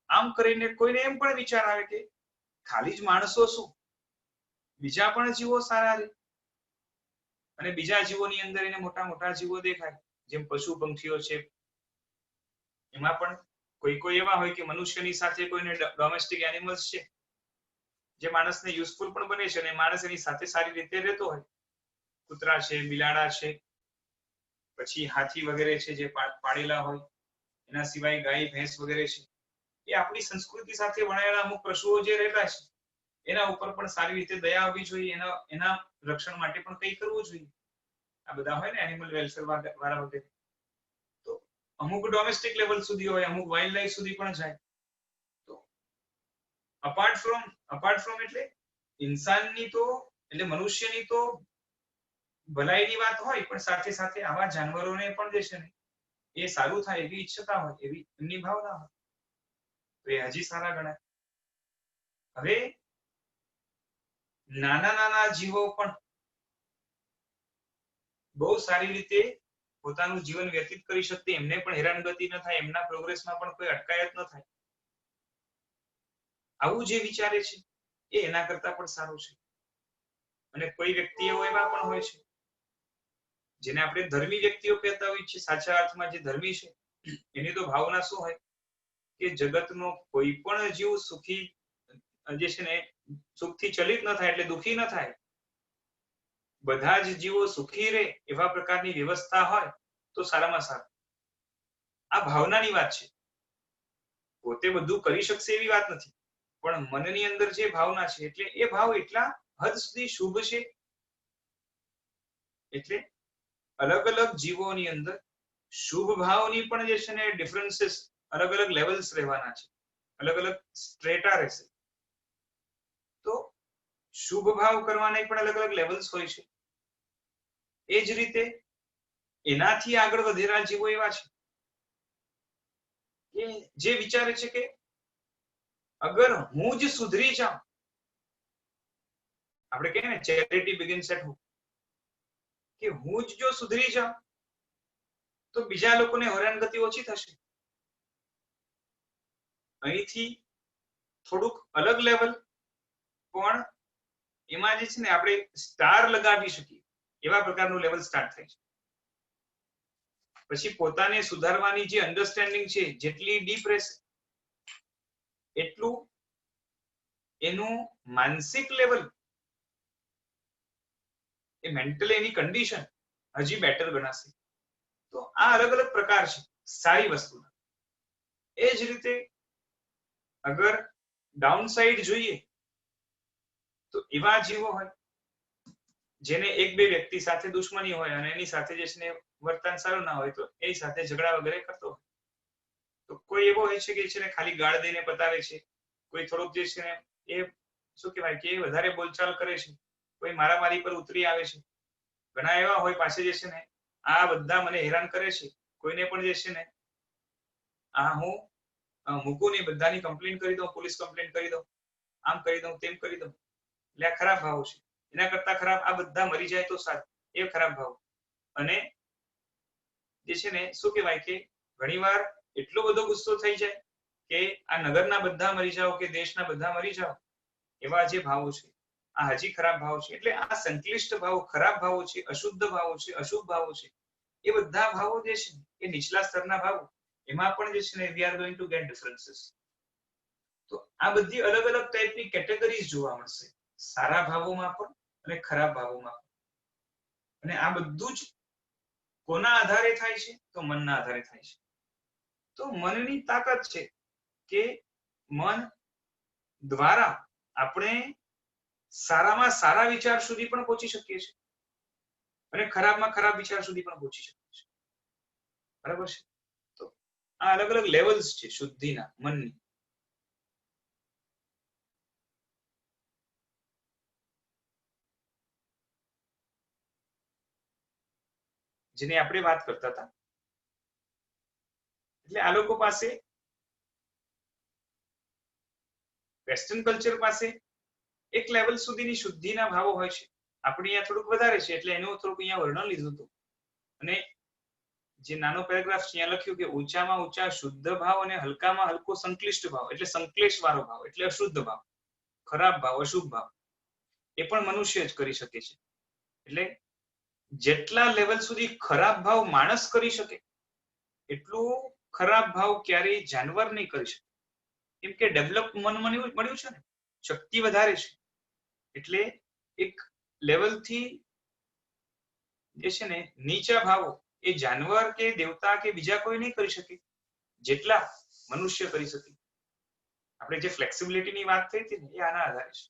Speaker 1: આમ કરીને કોઈને એમ પણ વિચાર આવે કે ખાલી જ માણસો શું, બીજા પણ જીવો સારા છે, અને બીજા જીવોની અંદર એને મોટા મોટા જીવો દેખાય, જેમ પશુ પંખીઓ છે. એમાં પણ કોઈ કોઈ એવા હોય કે મનુષ્યની સાથે કોઈને ડોમેસ્ટિક એનિમલ્સ છે જે માણસને યુઝફુલ પણ બને છે અને માણસ એની સાથે સારી રીતે રહેતો હોય. કૂતરા છે, બિલાડા છે, પછી હાથી વગેરે છે જે પાળેલા હોય. એના સિવાય ગાય ભેંસ વગેરે છે. એ આપણી સંસ્કૃતિ સાથે વણાયેલા અમુક પશુઓ જે રહેતા છે એના ઉપર પણ સારી રીતે દયા આવવી જોઈએ, એના રક્ષણ માટે પણ કંઈ કરવું જોઈએ. આ બધા હોય ને એનિમલ વેલફેર વાળા વગેરે. તો અમુક ડોમેસ્ટિક લેવલ સુધી હોય, અમુક વાઇલ્ડ લાઈફ સુધી પણ જાય. તો અપાર્ટ ફ્રોમ એટલે ઇન્સાનની તો એટલે મનુષ્યની તો ભલાઈની વાત હોય, પણ સાથે સાથે આવા જાનવરોને પણ જે છે ને એ સારું થાય એવી ઈચ્છતા હોય, એવી એમની ભાવના હોય, તો એ હજી સારા ગણાય. હવે નાના નાના જીવો પણ બહુ સારી રીતે પોતાનું જીવન વ્યતીત કરી શકते, એમને પણ હેરાનગતિ ન થાય, એમના પ્રોગ્રેસમાં પણ કોઈ અટકાયત ન થાય, આવું જે વિચારે છે એ એના કરતા પણ સારું છે. અને કોઈ વ્યક્તિઓ એવા પણ હોય છે જેને આપણે ધર્મી વ્યક્તિઓ કહેતા હોઈએ છીએ. સાચા અર્થમાં જે ધર્મી છે એની તો ભાવના શું હોય કે જગતનો કોઈ પણ જીવ સુખી જે છે ને સુખથી ચલિત ન થાય, એટલે દુખી ન થાય, બધા જ જીવો સુખી રહે એવા પ્રકારની વ્યવસ્થા હોય તો સારામાં સારું. આ ભાવનાની વાત છે. પોતે બધું કરી શકશે એવી વાત નથી, પણ મનની અંદર જે ભાવના છે એટલે એ ભાવ એટલા હદ સુધી શુભ છે. એટલે અલગ અલગ જીવોની અંદર શુભ ભાવની પણ જે છે ને ડિફરન્સીસ, અલગ અલગ લેવલ્સ રહેવાના છે, અલગ અલગ સ્ટ્રેટા રહેશે. તો શુભ ભાવ કરવાના પણ અલગ અલગ લેવલ્સ હોય છે. એ જ રીતે એનાથી આગળ વધેલા જીવો એવા છે કે જે વિચારે છે કે અગર હું જ સુધરી જાઉં, આપણે કહીએ ને ચેરિટી બિગિન્સ એટ હોમ, કે હું જ જો સુધરી જાઉં તો બીજા લોકોને હેરાનગતિ ઓછી થશે. અહીંથી થોડુંક અલગ લેવલ, પણ એમાં જે છે ને આપણે સ્ટાર લગાવી શકીએ એવા પ્રકારનું લેવલ સ્ટાર્ટ થાય છે. પછી પોતાને સુધારવાની જે અન્ડરસ્ટેન્ડિંગ છે જેટલી ડીપ રહેશે એટલું એનું માનસિક લેવલ, એ મેન્ટલ એની કન્ડિશન હજી બેટર ગણાશે. તો આ અલગ અલગ પ્રકાર છે સારી વસ્તુના. એ જ રીતે અગર ડાઉન સાઈડ જોઈએ તો એવા જીવો હોય જેને એક બે વ્યક્તિ સાથે દુશ્મની હોય અને એની સાથે જે છે વર્તન સારું ના હોય તો એ સાથે ઝઘડા વગેરે કરતો હોય. તો કોઈ એવો હોય છે કે છે ને ખાલી ગાળ દઈને પતાવે છે, કોઈ થોડુંક જે છે ને એ શું કહેવાય કે વધારે બોલચાલ કરે છે, કોઈ મારામારી પર ઉતરી આવે છે. ઘણા એવા હોય પાસે જે છે ને આ બધા મને હેરાન કરે છે, કોઈને પણ જે છે ને આ હું મૂકું નહીં, બધાની કમ્પ્લેન કરી દઉં, પોલીસ કમ્પ્લેન કરી દઉં, આમ કરી દઉં, તેમ કરી દઉં, એટલે આ ખરાબ ભાવ છે. એના કરતા ખરાબ આ બધા મરી જાય તો સારું, એ ખરાબ ભાવ. અને જે છે ને શું કહેવાય કે ઘણીવાર એટલો બધો ગુસ્સો થઈ જાય કે આ નગરના બધા મરી જાઓ કે દેશના બધા મરી જાઓ, એવા જે ભાવો છે આ હજી ખરાબ ભાવ છે. એટલે આ સંક્લિષ્ટ ભાવો, ખરાબ ભાવો છે, અશુદ્ધ ભાવો છે, અશુભ ભાવો છે, એ બધા ભાવો જે છે એ નીચલા સ્તરના ભાવો, એમાં પણ જે છે ને we are going to get differences. તો આ બધી અલગ અલગ ટાઈપની કેટેગરીઝ જોવા મળશે, સારા ભાવોમાં પણ અને ખરાબ ભાવોમાં પણ. અને આ બધું જ કોના આધારે થાય છે? તો મનના આધારે થાય છે. તો મનની તાકાત છે કે મન દ્વારા આપણે સારામાં સારા વિચાર સુધી પણ પહોંચી શકીએ છીએ અને ખરાબમાં ખરાબ વિચાર સુધી પણ પહોંચી શકીએ છીએ. બરાબર છે? તો આ અલગ અલગ લેવલ્સ છે શુદ્ધિના, મનની. જેની આપણે વાત કરતા હતા. એટલે આ લોકો પાસે, વેસ્ટર્ન કલ્ચર પાસે એક લેવલ સુધીની શુદ્ધિના ભાવો હોય છે. આપણે અહીંયા થોડુંક વધારે છે એટલે એનું થોડુંક અહીંયા વર્ણન લીધું હતું. અને જે નાનો પેરેગ્રાફ છે ત્યાં લખ્યું કે ઊંચામાં ઊંચા શુદ્ધ ભાવ અને હલકામાં હલકો સંક્લિષ્ટ ભાવ એટલે સંક્લેશ વાળો ભાવ એટલે અશુદ્ધ ભાવ, ખરાબ ભાવ, અશુભ ભાવ એ પણ મનુષ્ય જ કરી શકે છે. એટલે જેટલા લેવલ સુધી ખરાબ ભાવ માણસ કરી શકે એટલું ખરાબ ભાવ ક્યારેય જાનવર નહીં કરી શકે. કેમ કે ડેવલપ મન મળ્યું છે ને, શક્તિ વધારે છે. એટલે એક લેવલથી જે છે ને નીચા ભાવો એ જાનવર કે દેવતા કે બીજા કોઈ નહીં કરી શકે જેટલા મનુષ્ય કરી શકે. આપણે જે ફ્લેક્સિબિલિટીની વાત થઈ હતી ને એ આના આધારે છે.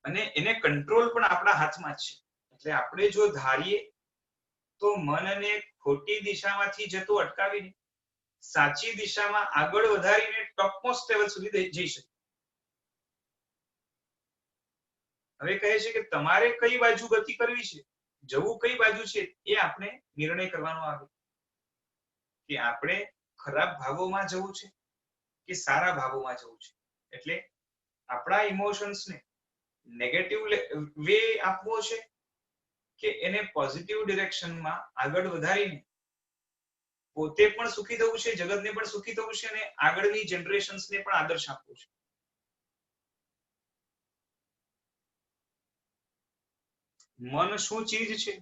Speaker 1: અને એને કંટ્રોલ પણ આપણા હાથમાં જ છે. એટલે આપણે જો ધારીએ તો મનને ખોટી દિશામાંથી જતું અટકાવીને સાચી દિશામાં આગળ વધારીને ટોપમોસ્ટ લેવલ સુધી જઈ શકે. હવે કહે છે કે તમારે કઈ બાજુ ગતિ કરવી છે, જવું કઈ બાજુ છે એ આપણે નિર્ણય કરવાનો આવે કે આપણે ખરાબ ભાવોમાં જવું છે કે સારા ભાવોમાં જવું છે. એટલે આપણા ઇમોશન્સને નેગેટિવ વે આપવો છે કે એને પોઝિટિવ ડિરેક્શનમાં આગળ વધારીને પોતે પણ સુખી થવું છે, જગતને પણ સુખી થવું છે અને આગળની જનરેશન્સને પણ આદર્શ આપવો છે. મન શું ચીજ છે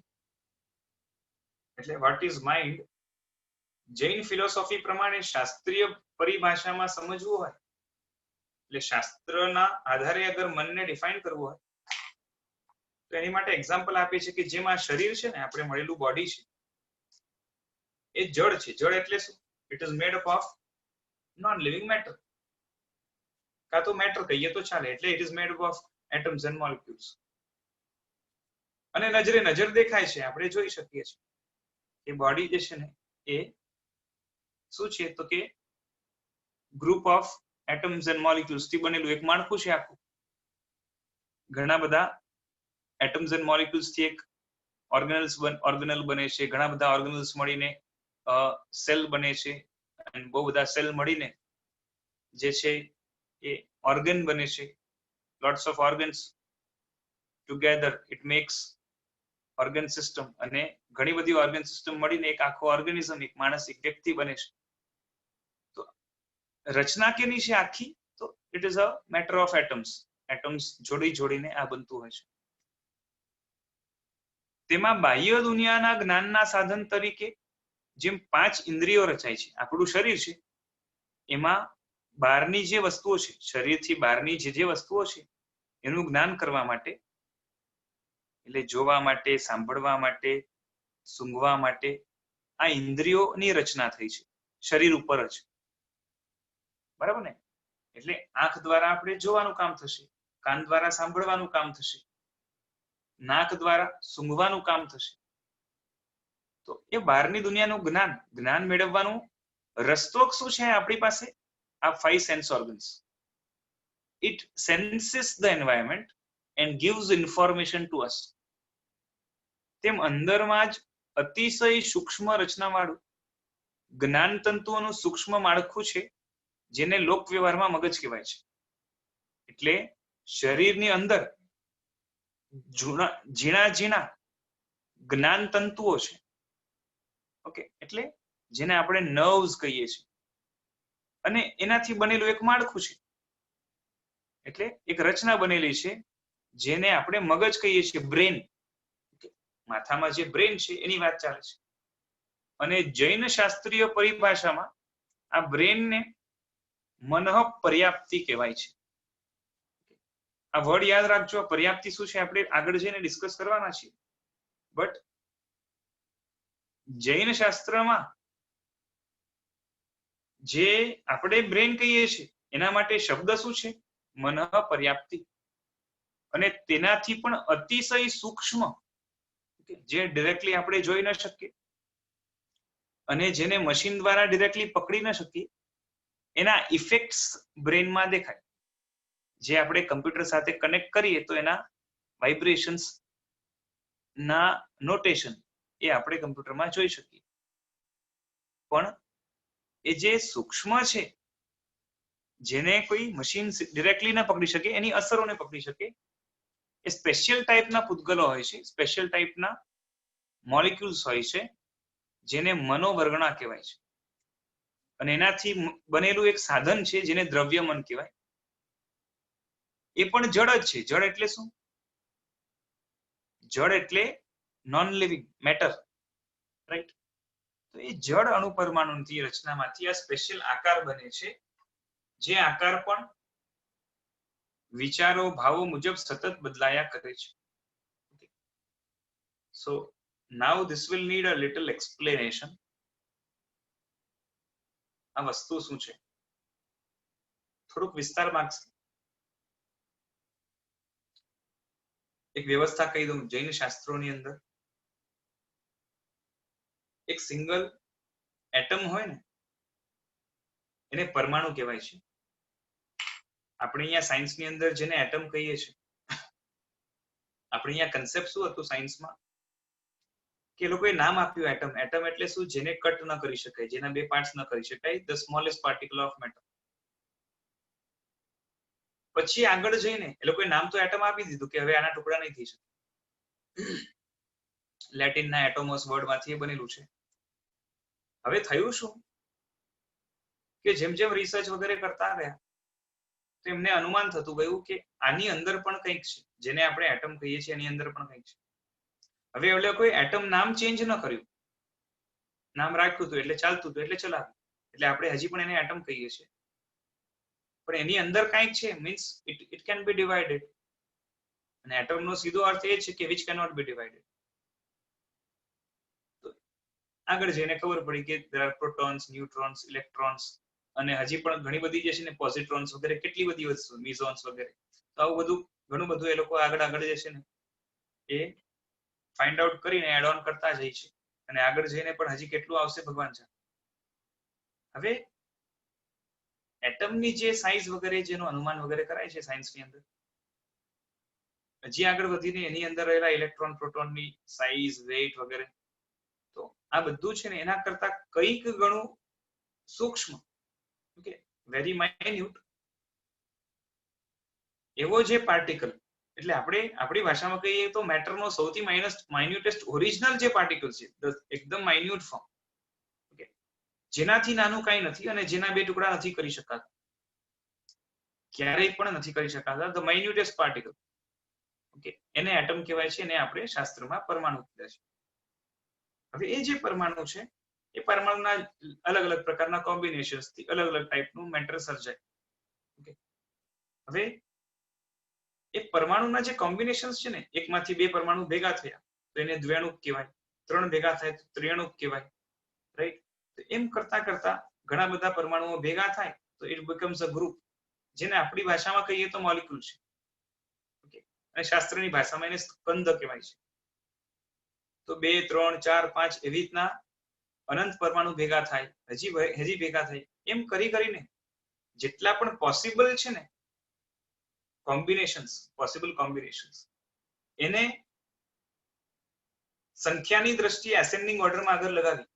Speaker 1: એટલે what is mind, Jain philosophy પ્રમાણે શાસ્ત્રીય પરિભાષામાં સમજવું હોય એટલે શાસ્ત્રના આધારે અગર મનને ડિફાઇન કરવું હોય તો એની માટે એક્ઝામ્પલ આપે છે કે જેમાં શરીર છે ને આપણે મળેલું બોડી છે એ જડ છે. જડ એટલે શું? It is made up of non living matter, કાં તો મેટર કહીએ તો ચાલે. એટલે it is made up of atoms and molecules. અને નજરે નજર દેખાય છે, આપણે જોઈ શકીએ છીએ કે બોડી જે છે ને એ શું છે તો કે group of atoms and molecules થી બનેલું એક માળખું છે આખું. ઘણા બધા એટમ્સ એન્ડ મોલિક્યુલ્સ થી એક ઓર્ગેનલ બને છે. ઘણા બધા ઓર્ગેનલ્સ મળીને સેલ બને છે અને બહુ બધા સેલ મળીને જે છે એ ઓર્ગન બને છે. Lots of organs together it max organ system. અને ઘણી બધી ઓર્ગન સિસ્ટમ મળીને એક આખો ઓર્ગેનિઝમ, એક માણસ, એક વ્યક્તિ બને છે. તો રચના કેની છે આખી? તો it is a matter of atoms. Atoms જોડીને આ બનતું હોય છે. તેમાં બાહ્ય દુનિયાના જ્ઞાનના સાધન તરીકે જેમ 5 ઇન્દ્રિયો રચાય છે, આપણું શરીર છે, એમાં બહારની જે વસ્તુઓ છે, શરીરથી બહારની જે વસ્તુઓ છે એનું જ્ઞાન કરવા માટે એટલે જોવા માટે, સાંભળવા માટે, સૂંઘવા માટે આ ઇન્દ્રિયોની રચના થઈ છે શરીર ઉપર જ. બરાબર ને? એટલે આંખ દ્વારા આપણે જોવાનું કામ થશે, કાન દ્વારા સાંભળવાનું કામ થશે, નાક દ્વારા સૂંઘવાનું કામ થશે. તો એ બહારની દુનિયાનું જ્ઞાન મેળવવાનું રસ્તો શું છે આપણી પાસે? આ 5 sense organs. It senses the environment and gives information two અસ. તેમ અંદરમાં જ અતિશય સૂક્ષ્મ રચનાવાળું જ્ઞાન તંતુઓનું સૂક્ષ્મ માળખું છે જેને લોક વ્યવહારમાં મગજ કહેવાય છે. એટલે શરીરની અંદર ઝીણા જ્ઞાન તંતુઓ છે. ઓકે, એટલે જેને આપણે નર્વ્સ કહીએ છીએ અને એનાથી બનેલું એક માળખું છે. એટલે એક રચના બનેલી છે જેને આપણે મગજ કહીએ છીએ, બ્રેન. માથામાં જે બ્રેન છે એની વાત ચાલે છે. અને જૈન શાસ્ત્રીય પરિભાષામાં આ બ્રેનને મનઃ પર્યાપ્તિ કહેવાય છે. આ વર્ડ યાદ રાખજો. પર્યાપ્તિ શું છે આપણે આગળ જઈને ડિસ્કસ કરવાના છીએ. બટ જૈન શાસ્ત્રમાં જે આપણે બ્રેન કહીએ છીએ એના માટે શબ્દ શું છે? મનઃ પર્યાપ્તિ. અને તેનાથી પણ અતિશય સૂક્ષ્મ, જે ડિરેક્ટલી આપણે જોઈ ન શકીએ અને જેને મશીન દ્વારા ડિરેક્ટલી પકડી ન શકીએ, એના ઇફેક્ટ્સ બ્રેનમાં દેખાય. જે આપણે કમ્પ્યુટર સાથે કનેક્ટ કરીએ તો એના વાઇબ્રેશન્સ ના નોટેશન એ આપણે કમ્પ્યુટરમાં જોઈ શકીએ. પણ એ જે સૂક્ષ્મ છે જેને કોઈ મશીન ડિરેક્ટલી ન પકડી શકે, એની અસરોને પકડી શકે, એ સ્પેશિયલ ટાઈપના પૂતગલો હોય છે, સ્પેશિયલ ટાઈપના મોલિક્યુલ્સ હોય છે જેને મનોવર્ગણા કહેવાય છે, અને એનાથી બનેલું એક સાધન છે જેને દ્રવ્યમન કહેવાય. એ પણ જળ જ છે. જળ એટલે શું? જળ એટલે નોન લિવિંગ મેટર, રાઈટ? તો એ જળ અણુ પરમાણુની રચનામાંથી આ સ્પેશિયલ આકાર બને છે, જે આકાર પણ વિચારો ભાવો મુજબ સતત બદલાયા કરે છે. So now this will need a little explanation. આ વસ્તુ શું છે થોડુંક વિસ્તાર માંગશે. એક વ્યવસ્થા કહી દઉં. જૈન શાસ્ત્રોની અંદર એક સિંગલ એટમ હોય ને એને પરમાણુ કહેવાય છે. આપણે અહીંયા સાયન્સની અંદર જેને એટમ કહીએ છીએ, આપણે અહીંયા કન્સેપ્ટ શું હતું સાયન્સમાં કે એ લોકોએ નામ આપ્યું એટમ. એટમ એટલે શું? જેને કટ ન કરી શકાય, જેના બે પાર્ટ્સ ન કરી શકાય, the smallest particle of matter. પછી આગળ જઈને એ લોકોએ નામ તો એટમ આપી દીધું કે હવે આના ટુકડા નહીં થઈ શકે. લેટિનના એટોમોસ વર્ડમાંથી એ બનેલું છે. હવે થયું શું કે જેમ જેમ રિસર્ચ વગેરે કરતા ગયા તો એમને અનુમાન થતું ગયું કે આની અંદર પણ કંઈક છે, જેને આપણે એટમ કહીએ છીએ એની અંદર પણ કંઈક છે. હવે એ લોકોએ એટમ નામ ચેન્જ ન કર્યું, નામ રાખ્યું હતું એટલે ચાલતું હતું એટલે ચલાવ્યું, એટલે આપણે હજી પણ એને એટમ કહીએ છીએ. પણ એની અંદર કંઈક છે, means it can be divided. અને એટમનો સીધો અર્થ એ છે કે which can not be divided. આગળ જઈને ખબર પડી કે there are protons, neutrons, electrons અને હજી પણ ઘણી બધી જે છે ને પોઝિટ્રોન્સ વગેરે કેટલી બધી વસ્તુ, મિઝોન્સ વગેરે. તો આવું બધું ઘણું બધું એ લોકો આગળ જે છે ને એ ફાઇન્ડ આઉટ કરીને એડ ઓન કરતા જાય છે, અને આગળ જઈને પણ હજી કેટલું આવશે ભગવાન જાણે. હવે એટમની જે સાઇઝ વગેરે જેનું અનુમાન વગેરે કરાય છે સાયન્સની અંદર, હજી આગળ વધીને એની અંદર રહેલા ઇલેક્ટ્રોન પ્રોટોનની સાઇઝ, વેઇટ વગેરે, તો આ બધું છે ને એના કરતા કંઈક ઘણું સૂક્ષ્મ, ઓકે, વેરી માઇન્યુટ એવો જે પાર્ટિકલ, એટલે આપણે આપણી ભાષામાં કહીએ તો મેટરનો સૌથી માઇન્યુટેસ્ટ ઓરિજિનલ જે પાર્ટિકલ છે, એકદમ માઇન્યુટ ફોર્મ, ઓકે, જેનાથી નાનું કંઈ નથી અને જેના બે ટુકડા નથી કરી શકાતા, ક્યારેય પણ નથી કરી શકાતા, ધ માઇન્યુટેસ્ટ પાર્ટિકલ, ઓકે, એને એટમ કહેવાય છે. એને આપણે શાસ્ત્રમાં પરમાણુ કહીએ છીએ. હવે એ જે પરમાણુ છે એ પરમાણુના અલગ અલગ પ્રકારના કોમ્બિનેશન્સથી અલગ અલગ ટાઈપનું મેટર સર્જાય. ઓકે, હવે એ પરમાણુના જે કોમ્બિનેશન્સ છે ને, એકમાંથી બે પરમાણુ ભેગા થયા તો એને દ્વેણુક કહેવાય, ત્રણ ભેગા થાય તો ત્રિણુક કહેવાય, રાઈટ? તો એમ કરતા કરતા ઘણા બધા પરમાણુઓ ભેગા થાય તો ઇટ બીકમ્સ અ ગ્રુપ, જેને આપણી ભાષામાં કહીએ તો મોલિક્યુલ છે, ઓકે, અને શાસ્ત્રની ભાષામાં એને સ્કંદ કહેવાય છે. તો 2, 3, 4, 5 એવી રીતના અનંત પરમાણુ ભેગા થાય, હજી ભેગા થાય, એમ કરીને જેટલા પણ પોસિબલ છે ને પોસિબલ કોમ્બિનેશન્સ, એને સંખ્યાની દ્રષ્ટિએ એસેન્ડિંગ ઓર્ડરમાં આગળ લગાવી.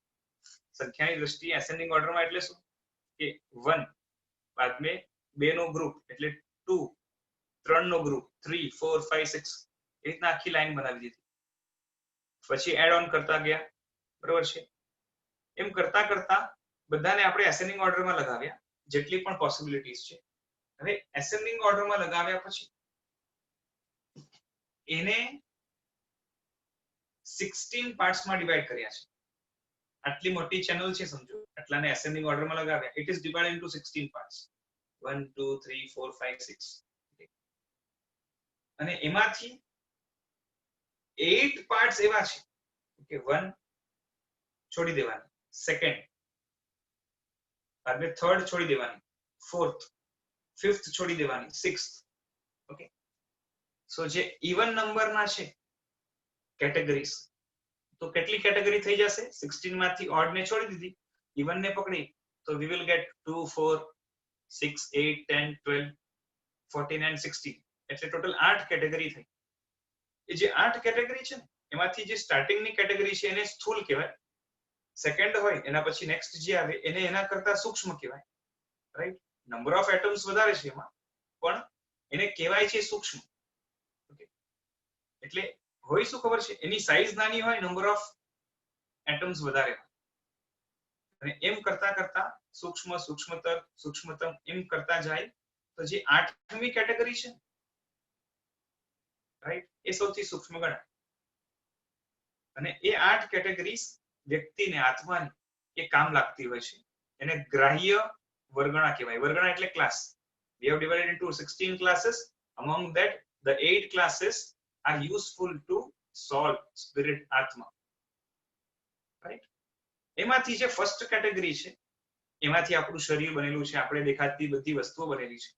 Speaker 1: સંખ્યાની દ્રષ્ટિએ એસેન્ડિંગ ઓર્ડરમાં એટલે શું કે 1 બાદ મેં 2 નો ગ્રુપ એટલે 2, 3 નો ગ્રુપ 3, 4, 5, 6 એ રીતના આખી લાઈન બનાવી દીધી. પછી એડ ઓન કરતા ગયા, બરોબર છે? એમ કરતા કરતા બધાને આપણે એસેન્ડિંગ ઓર્ડરમાં લગાવ્યા, જેટલી પણ પોસિબિલિટીઝ છે. હવે એસેન્ડિંગ ઓર્ડરમાં લગાવ્યા પછી એને 16 પાર્ટ્સમાં ડિવાઈડ કર્યા છે. આટલી મોટી ચેનલ છે સમજો, એટલાને એસેન્ડિંગ ઓર્ડરમાં લગાવ્યા. It is divided into 16 parts, 1, 2, 3, 4, 5, 6. અને એમાંથી 8 પાર્ટ્સ એવા છે કે 1 છોડી દેવાની, સેકન્ડ બાદ થર્ડ છોડી દેવાની, ફોર્થ, ફિફ્થ છોડી દેવાની, સિક્સ્થ, ઓકે. સો જે ઇવન નંબરના છે કેટેગરીઝ, તો કેટલી કેટેગરી થઈ જશે? 16 માંથી ઓડ ને છોડી દીધી, ઇવન ને પકડી, તો we will get 2, 4, 6, 8, 10, 12, 14 and 16, એટલે ટોટલ 8 કેટેગરી થઈ. એ જે 8 કેટેગરી છે ને એમાંથી જે સ્ટાર્ટિંગની કેટેગરી છે એને સ્થૂલ કહેવાય, સેકન્ડ હોય એના પછી નેક્સ્ટ જે આવે એને એના કરતા સૂક્ષ્મ કહેવાય, રાઈટ? નંબર ઓફ એટમ્સ વધારે છે એમાં, પણ એને કહેવાય છે સૂક્ષ્મ, ઓકે. એટલે હોય શું ખબર છે, એની સાઈઝ નાની હોય, નંબર ઓફ એટમ્સ વધારે હોય. અને એમ કરતા કરતા સૂક્ષ્મ, સૂક્ષ્મતર, સૂક્ષ્મતમ એમ કરતા જાય તો જે 8મી કેટેગરી છે, રાઈટ, એ સૌથી સૂક્ષ્મ ગણાય. અને એ 8 કેટેગરીઝ વ્યક્તિને, આત્માને એ કામ લાગતી હોય છે. એને ગ્રાહ્ય વર્ગણા કહેવાય. વર્ગણા એટલે class. We have divided into 16 classes. Among that, the 8 classes are useful to soul, spirit, atma. Right? એમાંથી જે ફર્સ્ટ કેટેગરી છે, એમાંથી આપણું શરીર બનેલું છે, આપણે દેખાતી બધી વસ્તુઓ બનેલી છે.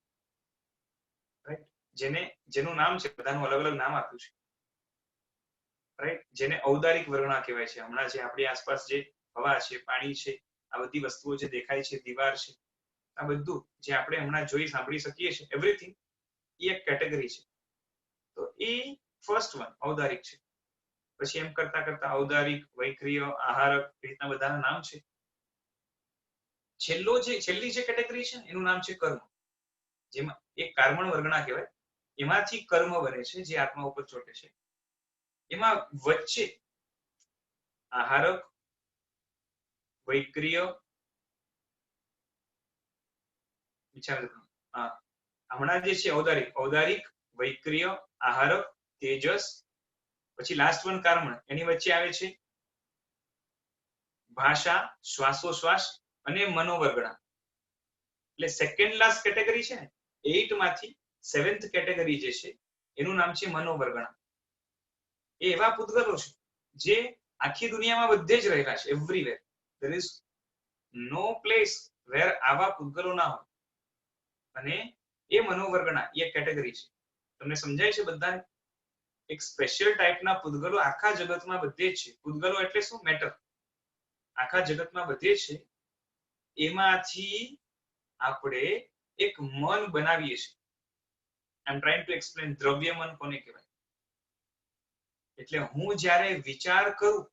Speaker 1: રાઈટ? જેનું નામ છે, બધાનું અલગ અલગ નામ આપ્યું છે. રાઈટ? જેને ઔદારિક વર્ગણા કહેવાય છે. હમણાં જે આપણી આસપાસ જે હવા છે, પાણી છે, આ બધી વસ્તુઓ જે દેખાય છે, દીવાર છે, આ બધું જે આપણે હમણાં જોઈ સાંભળી શકીએ છીએ, એવરીથિંગ એ એક કેટેગરી છે. તો એ ફર્સ્ટ વન ઔદારિક છે. પછી એમ કરતા કરતા ઔદારિક, વૈક્રિય, આહારક, એ રીતના બધાના નામ છે. છેલ્લી જે કેટેગરી છે એનું નામ છે કર્મ. જેમાં એક કર્મણ વર્ગણા કહેવાય. એમાંથી કર્મ બને છે જે આત્મા ઉપર ચોટે છે. એમાં વચ્ચે આહારક, વૈક્રિય, હમણાં જે છે ઔદારિક, વૈક્રિય, આહારક, તેજસ, પછી લાસ્ટ વન કર્મણ. એની વચ્ચે આવે છે ભાષા, શ્વાસોશ્વાસ અને મનોવર્ગણા. એટલે સેકન્ડ લાસ્ટ કેટેગરી છે ને, 8 માંથી 7th કેટેગરી જે છે એનું નામ છે મનોવર્ગણા. એ એવા પૂતગલો છે જે આખી દુનિયામાં બધે જ રહેલા છે. Everywhere there is no place where આવા પૂતગલો ના હોય. અને એ મનોવર્ગણા એ કેટેગરી છે. તમને સમજાય છે બધાને? એક સ્પેશિયલ ટાઈપના પૂતગલો આખા જગતમાં બધે જ છે. પૂતગલો એટલે શું? મેટર. આખા જગતમાં બધે છે. એમાંથી આપણે એક મન બનાવીએ છીએ. આઈ એમ ટ્રાઇંગ ટુ એક્સપ્લેન. દ્રવ્ય મન કોને કહેવાય? એટલે હું જ્યારે વિચાર કરું,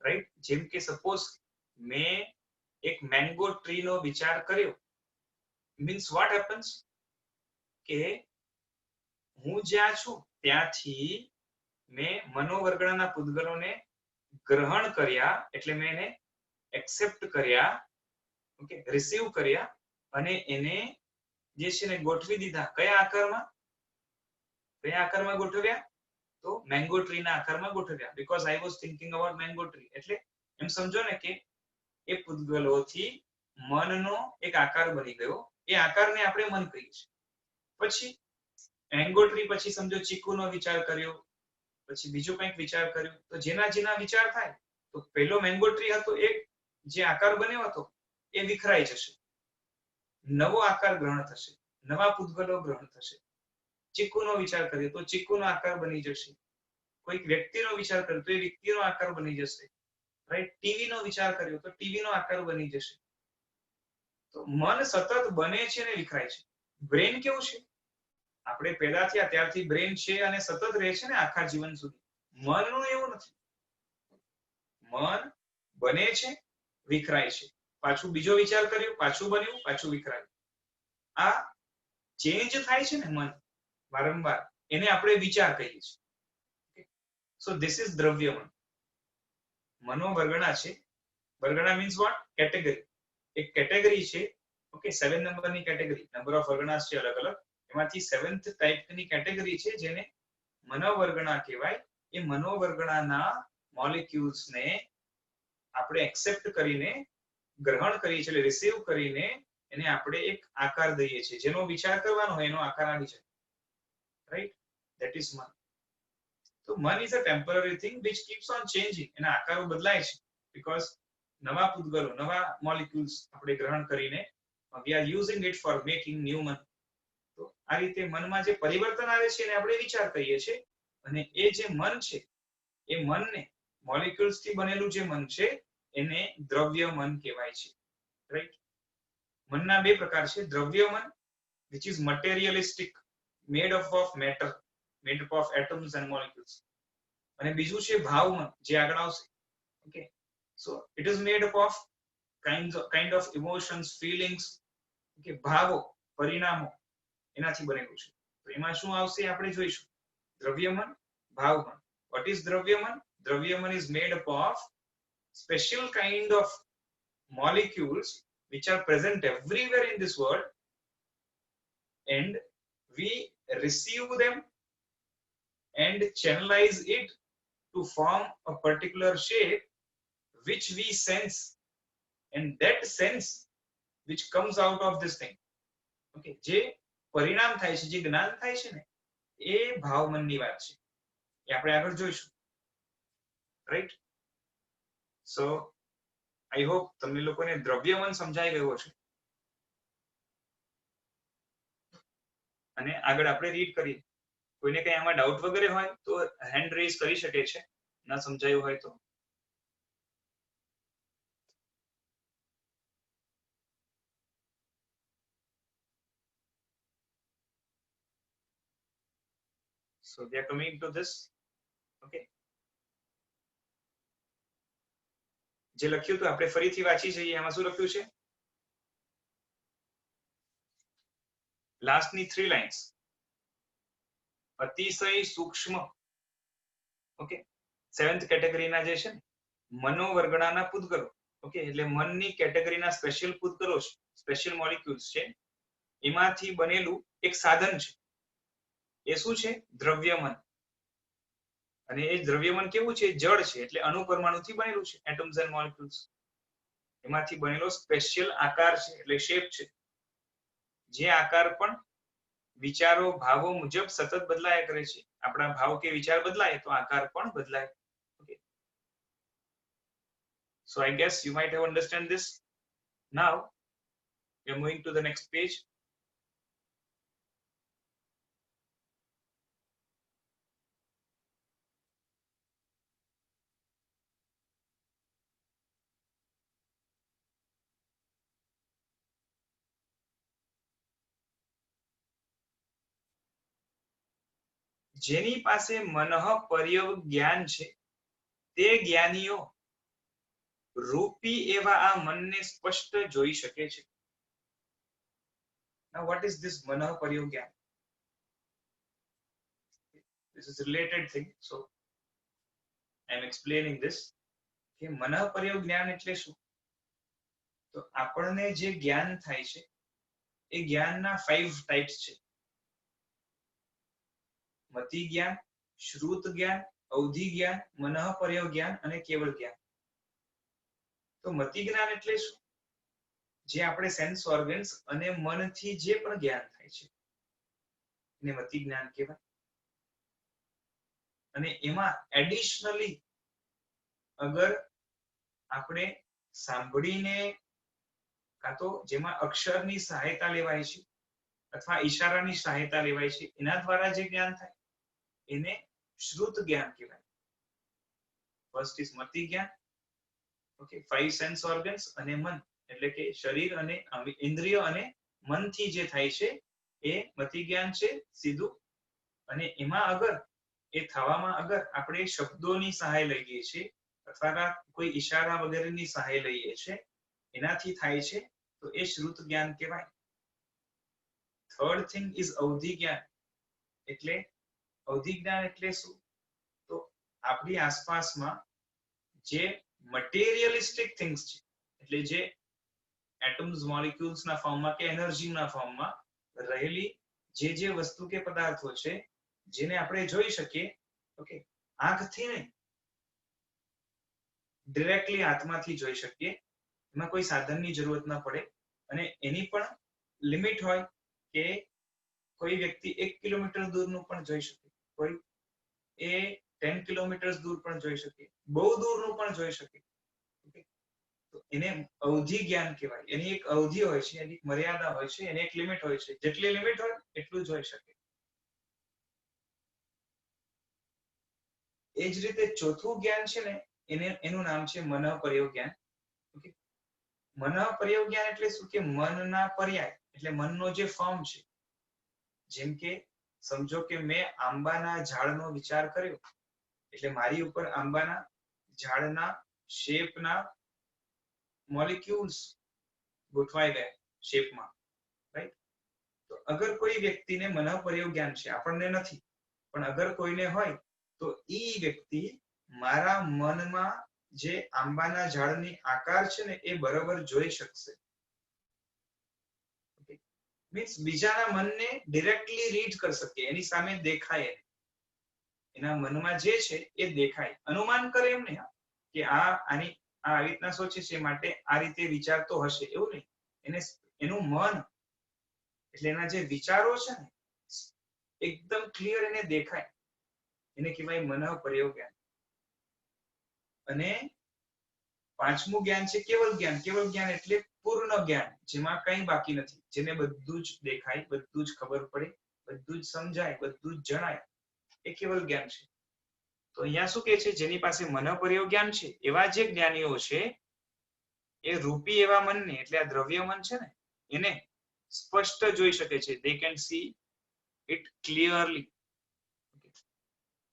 Speaker 1: રાઈટ, જેમ કે સપોઝ મેં એક મેંગો ટ્રીનો વિચાર કર્યો, મીન્સ વોટ હેપન્સ કે હું જ્યાં છું ત્યાંથી મેં મનોવર્ગણાના પૂતગલોને ગ્રહણ કર્યા, એટલે મેં એને એક્સેપ્ટ કર્યા, ઓકે, રિસીવ કર્યા, અને એને જે છે ને ગોઠવી દીધા. કયા આકારમાં? કયા આકારમાં ગોઠવ્યા? તો મેંગો ટ્રીના આકારમાં ગોઠવ્યા. Because I was thinking about mango tree. એટલે એમ સમજો ને કે એ પૂતગલોથી મનનો એક આકાર બની ગયો. એ આકારને આપણે મન કહીએ છીએ. પછી મેંગો ટ્રી પછી સમજો ચીકુનો વિચાર કર્યો, પછી બીજો કંઈક વિચાર કર્યો. તો જેના વિચાર થાય, તો પહેલો મેંગો ટ્રી હતો એ જે આકાર બન્યો હતો એ વિખરાઈ જશે. નવો આકાર ગ્રહણ થશે, નવા પૂતગલો ગ્રહણ થશે. ચીકુનો વિચાર કરીએ તો ચીકુનો આકાર બની જશે. કોઈક વ્યક્તિનો વિચાર કર્યો તો એ વ્યક્તિનો આકાર બની જશે. રાઈટ? ટીવીનો વિચાર કર્યો તો ટીવીનો આકાર બની જશે. તો મન સતત બને છે અને વિખરાય છે. બ્રેન કેવું છે? આપણે પેદા થયા ત્યારથી બ્રેન છે અને સતત રહે છે ને આખા જીવન સુધી. મનનું એવું નથી. મન બને છે, વિખરાય છે. પાછું બીજો વિચાર કર્યો, પાછું બન્યું, પાછું વિખરાયું. આ ચેન્જ થાય છે ને મન વારંવાર, એને આપણે વિચાર કહીએ છીએ. સો ધીસ ઇઝ દ્રવ્ય મન. મનોવર્ગણા છે. વર્ગણા મીન્સ વોટ? કેટેગરી. એક કેટેગરી છે. ઓકે, 7 નંબરની કેટેગરી. નંબર ઓફ વર્ગણાસ છે અલગ અલગ. એમાંથી 7th ટાઈપની કેટેગરી છે જેને મનોવર્ગણા કહેવાય. એ મનોવર્ગણાના મોલિક્યુલ્સને આપણે એક્સેપ્ટ કરીને, ગ્રહણ કરીએ છીએ, એટલે રિસીવ કરીને એને આપણે એક આકાર દઈએ છીએ. જેનો વિચાર કરવાનો હોય એનો આકાર આવી જાય. રાઈટ? ધેટ ઇઝ મન. તો મન is a temporary thing which keeps on changing. એના આકારો બદલાય છે because નવા પૂતગલો, નવા મોલિક્યુલ્સ આપણે ગ્રહણ કરીને we are using it for making new man. તો આ રીતે મનમાં જે પરિવર્તન આવે છે એને આપણે વિચાર કહીએ છીએ. અને એ જે મન છે એ મનને મોલિક્યુલ્સ થી બનેલું જે મન છે એને દ્રવ્ય મન કહેવાય છે. રાઈટ? મનના બે પ્રકાર છે. દ્રવ્ય મન which is materialistic, made up of matter, made up of atoms and molecules. અને બીજું છે ભાવ મન, જે આગળ આવશે. Okay, so it is made up of kind of emotions, feelings, okay, ભાવો, પરિણામો એનાથી બનેલું છે. તો એમાં શું આવશે આપણે જોઈશું. દ્રવ્યમન, ભાવમન. What is દ્રવ્યમન? દ્રવ્યમન is made up of special kind of molecules which are present everywhere in this world, and we receive them and channelize it to form a particular shape which we sense, and that sense which comes out of this thing, okay, જે પરિણામ થાય છે, જે જ્ઞાન થાય છે ને, એ ભાવમનની વાત છે, એ આપણે આગળ જોઈશું. રાઈટ? સો આઈ હોપ તમને લોકોને દ્રવ્યમન સમજાઈ ગયો છે. અને આગળ આપણે રીડ કરીએ. કોઈને કઈ આમાં ડાઉટ વગેરે હોય તો હેન્ડ રેઝ કરી શકે છે, ના સમજાયું હોય તો. So they are coming to this. Okay. જે લખ્યું તો આપણે ફરીથી વાંચી જઈએ. આમાં શું લખ્યું છે? લાસ્ટની 3 લાઇન્સ. અતિશય સૂક્ષ્મ, ઓકે, 7th કેટેગરીના જે છે મનોવર્ગણાના પૂતગલો, ઓકે, એટલે મનની કેટેગરીના સ્પેશિયલ પૂતગલો છે, સ્પેશિયલ મોલિક્યુલ્સ છે, એમાંથી બનેલું એક સાધન છે. એ શું છે? દ્રવ્યમન. અને એ દ્રવ્યમન કેવું છે? જળ છે, એટલે અણુ પરમાણુથી બનેલું છે, એટમ્સ એન્ડ મોલિક્યુલ્સ. એમાંથી બનેલો સ્પેશિયલ આકાર છે, એટલે શેપ છે, જે આકાર પણ વિચારો ભાવો મુજબ સતત બદલાયા કરે છે. આપણા ભાવ કે વિચાર બદલાય તો આકાર પણ બદલાય. Okay, so I guess you might have understand this. Now we are moving to the next page. જેની પાસે મનઃ પર્યવ જ્ઞાન છે તે જ્ઞાનીઓ રૂપી એવા આ મનને સ્પષ્ટ જોઈ શકે છે. Now what is this મનઃ પર્યવ જ્ઞાન? This is related thing, so I am explaining this. કે મનઃ પર્યવ જ્ઞાન એટલે શું? તો આપણને જે જ્ઞાન થાય છે એ જ્ઞાનના 5 ટાઈપ્સ છે. મતિ જ્ઞાન, શ્રુત જ્ઞાન, અવધિ જ્ઞાન, મનઃ પર્યવ જ્ઞાન અને કેવળ જ્ઞાન. તો મતિ જ્ઞાન એટલે શું? જે આપણે સેન્સ ઓર્ગન્સ અને મનથી જે પણ જ્ઞાન થાય છે એને મતિ જ્ઞાન કહેવાય. અને એમાં એડિશનલી અગર આપણે સાંભળીને કાં તો જેમાં અક્ષરની સહાયતા લેવાય છે અથવા ઈશારાની સહાયતા લેવાય છે એના દ્વારા જે જ્ઞાન થાય એને શ્રુત જ્ઞાન કહેવાય. ફર્સ્ટ ઇઝ મતિ જ્ઞાન, ઓકે, 5 સેન્સ ઓર્ગન્સ અને મન, એટલે કે શરીર અને ઇન્દ્રિય અને મનથી જે થાય છે એ મતિ જ્ઞાન છે સીધું. અને એમાં અગર એ થવામાં અગર આપણે શબ્દોની સહાય લઈએ છીએ અથવા કોઈ ઈશારા વગેરેની સહાય લઈએ છીએ એનાથી થાય છે તો એ શ્રુત જ્ઞાન કહેવાય. થર્ડ થિંગ ઇઝ અવધિ જ્ઞાન. એટલે અવધિ જ્ઞાન એટલે શું? તો આપણી આસપાસમાં જે મટીરિયલિસ્ટિક થિંગ્સ છે, એટલે જે એટમ્સ મોલિક્યુલ્સના ફોર્મમાં કે એનર્જીના ફોર્મમાં રહેલી જે વસ્તુ કે પદાર્થો છે જેને આપણે જોઈ શકીએ, ઓકે, આંખથી નહીં, ડિરેક્ટલી આત્માથી જોઈ શકીએ, એમાં કોઈ સાધનની જરૂરત ના પડે. અને એની પણ લિમિટ હોય કે કોઈ વ્યક્તિ 1 કિલોમીટર દૂરનું પણ જોઈ શકે, કોઈ એ 10 કિલોમીટર દૂર પણ જોઈ શકે, બહુ દૂરનું પણ જોઈ શકે. તો એને અવધિ જ્ઞાન કહેવાય. એની એક અવધિ હોય છે, એની એક મર્યાદા હોય છે, એની એક લિમિટ હોય છે. જેટલી લિમિટ હોય એટલું જોઈ શકે. એ જ રીતે ચોથું જ્ઞાન છે ને એનું નામ છે મનઃ પર્યવ જ્ઞાન. ઓકે, મનઃ પર્યવ જ્ઞાન એટલે શું? કે મનના પર્યાય, એટલે મનનો જે ફોર્મ છે. જેમ કે સમજો કે મેં આંબાના ઝાડનો વિચાર કર્યો એટલે મારી ઉપર આંબાના ઝાડના શેપના મોલિક્યુલ્સ ગોઠવાઈ ગયા શેપમાં, રાઈટ? તો અગર કોઈ વ્યક્તિને મનઃ પર્યવ જ્ઞાન છે, આપણને નથી, પણ અગર કોઈને હોય તો એ વ્યક્તિ મારા મનમાં જે આંબાના ઝાડની આકાર છે ને એ બરાબર જોઈ શકશે. મીન્સ બીજાના મનને ડિરેક્ટલી રીડ કરી શકે, એની સામે દેખાય, એના મનમાં જે છે એ દેખાય. અનુમાન કરે એમ નહીં કે આની આવી રીતના સોચે છે માટે આ રીતે વિચારતો હશે, એવું નહીં. એને એનું મન એટલે એના જે વિચારો છે ને એકદમ ક્લિયર એને દેખાય, એને કહેવાય મનઃ પ્રયોગ જ્ઞાન. અને પાંચમું જ્ઞાન છે કેવલ જ્ઞાન. કેવલ જ્ઞાન એટલે પૂર્ણ જ્ઞાન, જેમાં કંઈ બાકી નથી, જેને બધું જ દેખાય, બધું જ ખબર પડે, બધું જ સમજાય, બધું જ જણાય, એ કેવલ જ્ઞાન છે. તો અહીંયા શું કહે છે, જેની પાસે મનઃ પ્રયોગ જ્ઞાન છે એવા જે જ્ઞાનીઓ છે એ રૂપી એવા મનને એટલે આ દ્રવ્ય મન છે ને એને સ્પષ્ટ જોઈ શકે છે. they can see it clearly.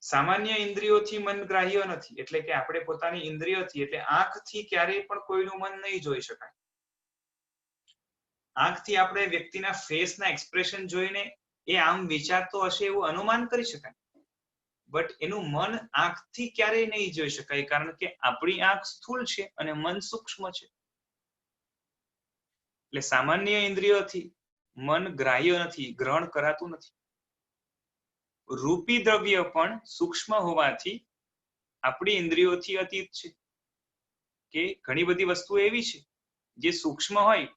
Speaker 1: સામાન્ય ઇન્દ્રિયોથી મન ગ્રાહ્ય નથી, એટલે કે આપણે પોતાની ઇન્દ્રિયોથી એટલે આંખથી ક્યારેય પણ કોઈનું મન નહીં જોઈ શકાય. આંખથી આપણે વ્યક્તિના ફેસના એક્સપ્રેશન જોઈને એ આમ વિચારતો હશે એવું અનુમાન કરી શકાય, બટ એનું મન આંખથી ક્યારેય નહીં જોઈ શકાય, કારણ કે આપણી આંખ સ્થૂળ છે અને મન સૂક્ષ્મ છે. એટલે સામાન્ય ઇન્દ્રિયોથી મન ગ્રાહ્ય નથી, ગ્રહણ કરાતું નથી. રૂપી દ્રવ્ય પણ સૂક્ષ્મ હોવાથી આપણી ઇન્દ્રિયોથી અતીત છે. કે ઘણી બધી વસ્તુ એવી છે જે સૂક્ષ્મ હોય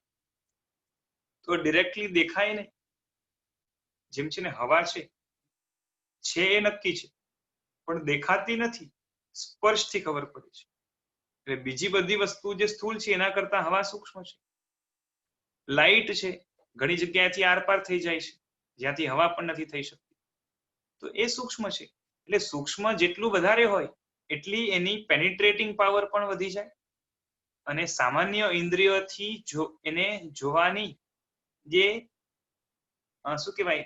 Speaker 1: તો ડિરેક્ટલી દેખાય નહીં. જેમ છે ને હવા છે એ નક્કી છે પણ દેખાતી નથી, સ્પર્શથી ખબર પડે છે. એટલે બીજી બધી વસ્તુ જે સ્થૂળ છે એના કરતા હવા સૂક્ષ્મ છે. લાઈટ છે ઘણી જગ્યાએથી આરપાર થઈ જાય છે જ્યાંથી હવા પણ નથી થઈ શકતી, તો એ સૂક્ષ્મ છે. એટલે સૂક્ષ્મ જેટલું વધારે હોય એટલી એની પેનિટ્રેટિંગ પાવર પણ વધી જાય, અને સામાન્ય ઇન્દ્રિયોથી એને જોવાની જે શું કહેવાય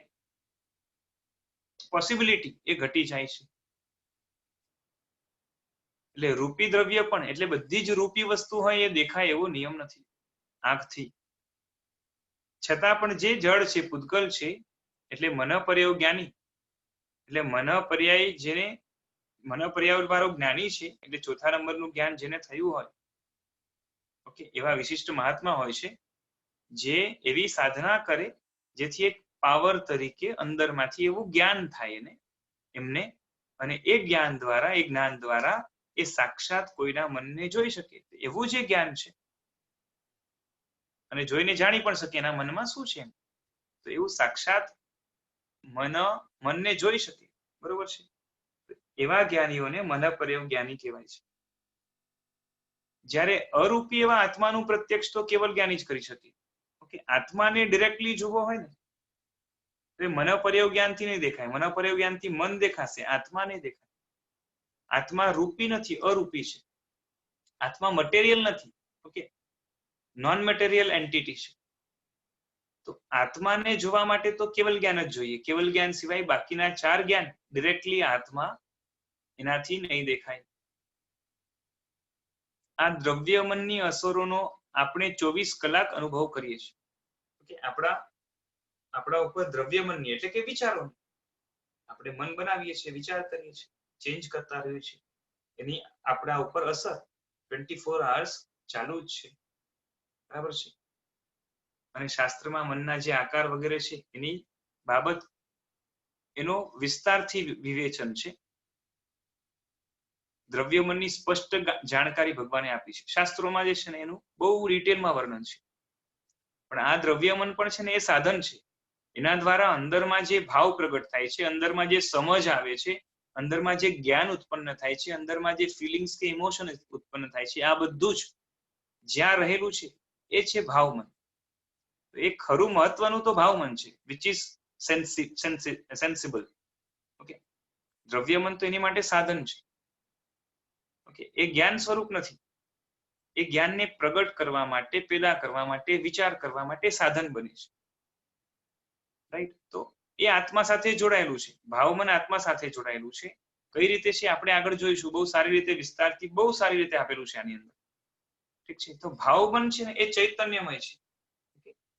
Speaker 1: પોસિબિલિટી એ ઘટી જાય છે. એટલે રૂપી દ્રવ્ય પણ એટલે બધી જ રૂપી વસ્તુ હોય એ દેખાય એવો નિયમ નથી આંખથી. છતાં પણ જે જળ છે, પૂતગલ છે, એટલે મનઃ પ્રયોગ જ્ઞાની, એટલે મનઃ પર્યાય જેને મનઃ પર્યાય વાળો જ્ઞાની છે, એટલે ચોથા નંબરનું જ્ઞાન જેને થયું હોય, ઓકે, એવા વિશિષ્ટ મહાત્મા હોય છે જે એવી સાધના કરે જેથી એક પાવર તરીકે અંદરમાંથી એવું જ્ઞાન થાય એમને, અને એ જ્ઞાન દ્વારા એ જ્ઞાન દ્વારા એ સાક્ષાત કોઈના મનને જોઈ શકે. એવું જે જ્ઞાન છે અને જોઈને જાણી પણ શકે એના મનમાં શું છે, તો એવું સાક્ષાત મનને જોઈ શકે, બરોબર છે. એવા જ્ઞાનીઓને મનઃ પ્રયોગ જ્ઞાની કહેવાય છે. જ્યારે અરૂપી એવા આત્માનું પ્રત્યક્ષ તો કેવલ જ્ઞાની જ કરી શકે. ઓકે, આત્માને ડિરેક્ટલી જોવો હોય ને એટલે મનઃ પ્રયોગ જ્ઞાનથી નહીં દેખાય. મનઃ પ્રયોગ જ્ઞાનથી મન દેખાશે, આત્મા નહીં દેખાય. આત્મા રૂપી નથી, અરૂપી છે. આત્મા મટીરિયલ નથી, ઓકે, નોન મટીરિયલ એન્ટિટી છે. તો આત્માને જોવા માટે તો કેવલ જ્ઞાન જ જોઈએ. કેવલ જ્ઞાન સિવાય બાકીના 4 જ્ઞાન ડિરેક્ટલી આત્મા એનાથી નહીં દેખાય. આ દ્રવ્ય મનની અસરોનો આપણે 24 કલાક અનુભવ કરીએ છીએ. ઓકે, આપણા ઉપર દ્રવ્ય મનની એટલે કે વિચારો, આપણે મન બનાવીએ છીએ, વિચાર કરીએ છીએ, ચેન્જ કરતા રહીએ છીએ, એની આપણા ઉપર અસર 24 hours ચાલુ જ છે, બરાબર છે. અને શાસ્ત્રમાં મનના જે આકાર વગેરે છે એની બાબત એનો વિસ્તારથી વિવેચન છે. દ્રવ્ય મનની સ્પષ્ટ જાણકારી ભગવાને આપી છે. શાસ્ત્રોમાં જે છે ને એનું બહુ ડિટેલમાં વર્ણન છે. પણ આ દ્રવ્ય મન પણ છે ને એ સાધન છે. એના દ્વારા અંદરમાં જે ભાવ પ્રગટ થાય છે, અંદરમાં જે સમજ આવે છે, અંદરમાં જે જ્ઞાન ઉત્પન્ન થાય છે, અંદરમાં જે ફિલિંગ્સ કે ઇમોશન ઉત્પન્ન થાય છે, આ બધું જ જ્યાં રહેલું છે એ છે ભાવમન. એ ખરું મહત્વનું તો ભાવમન છે, વિચ ઇઝ સેન્સિબલ. ઓકે, દ્રવ્યમન તો એની માટે સાધન છે. ઓકે, એ જ્ઞાન સ્વરૂપ નથી. એ જ્ઞાનને પ્રગટ કરવા માટે, પેદા કરવા માટે, વિચાર કરવા માટે સાધન બને છે. રાઈટ? તો એ આત્મા સાથે જોડાયેલું છે. ભાવમન આત્મા સાથે જોડાયેલું છે. કઈ રીતે છે આપણે આગળ જોઈશું. બહુ સારી રીતે વિસ્તારથી બહુ સારી રીતે આપેલું છે આની અંદર. ઠીક છે? તો ભાવમન છે ને એ ચૈતન્યમય છે.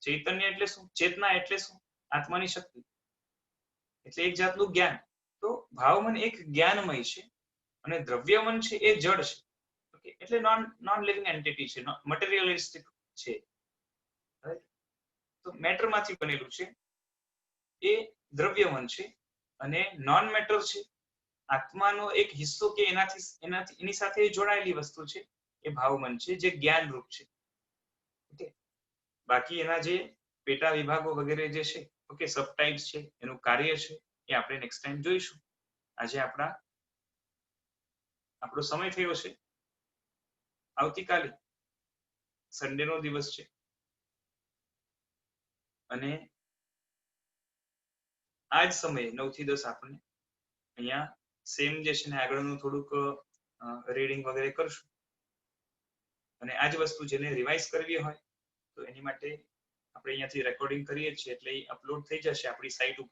Speaker 1: ચૈતન્ય એટલે શું? ચેતના એટલે શું? આત્માની શક્તિ, એટલે એક જાતનું જ્ઞાન. તો ભાવમન એક જ્ઞાનમય છે અને દ્રવ્ય મન છે એ જડ છે. ઓકે, એટલે નોન લિવિંગ એન્ટિટી છે, મટીરિયલિસ્ટિક છે. તો મેટર માંથી બનેલું છે એ દ્રવ્ય મન છે, અને નોન મેટર છે આત્માનો એક હિસ્સો કે એની સાથે જોડાયેલી વસ્તુ છે એ ભાવમન છે, જે જ્ઞાન રૂપ છે. ઓકે, બાકી એના જે પેટા વિભાગો વગેરે જે છે, ઓકે, સબટાઇપ્સ છે, એનું કાર્ય છે, એ આપણે નેક્સ્ટ ટાઈમ જોઈશું. આજે આપણો સમય થયો છે. આવતીકાલે સન્ડે નો દિવસ છે, અને આ જ સમયે 9 થી 10 આપણે અહીંયા સેમ જે છે ને આગળનું થોડુંક રીડિંગ વગેરે કરશું. અને આ જ વસ્તુ જેને રિવાઇઝ કરવી હોય તો એની માટે આપણે અહીંયાથી રેકોર્ડિંગ કરીએ છીએ, એટલે એ અપલોડ થઈ જશે આપણી સાઇટ ઉપર.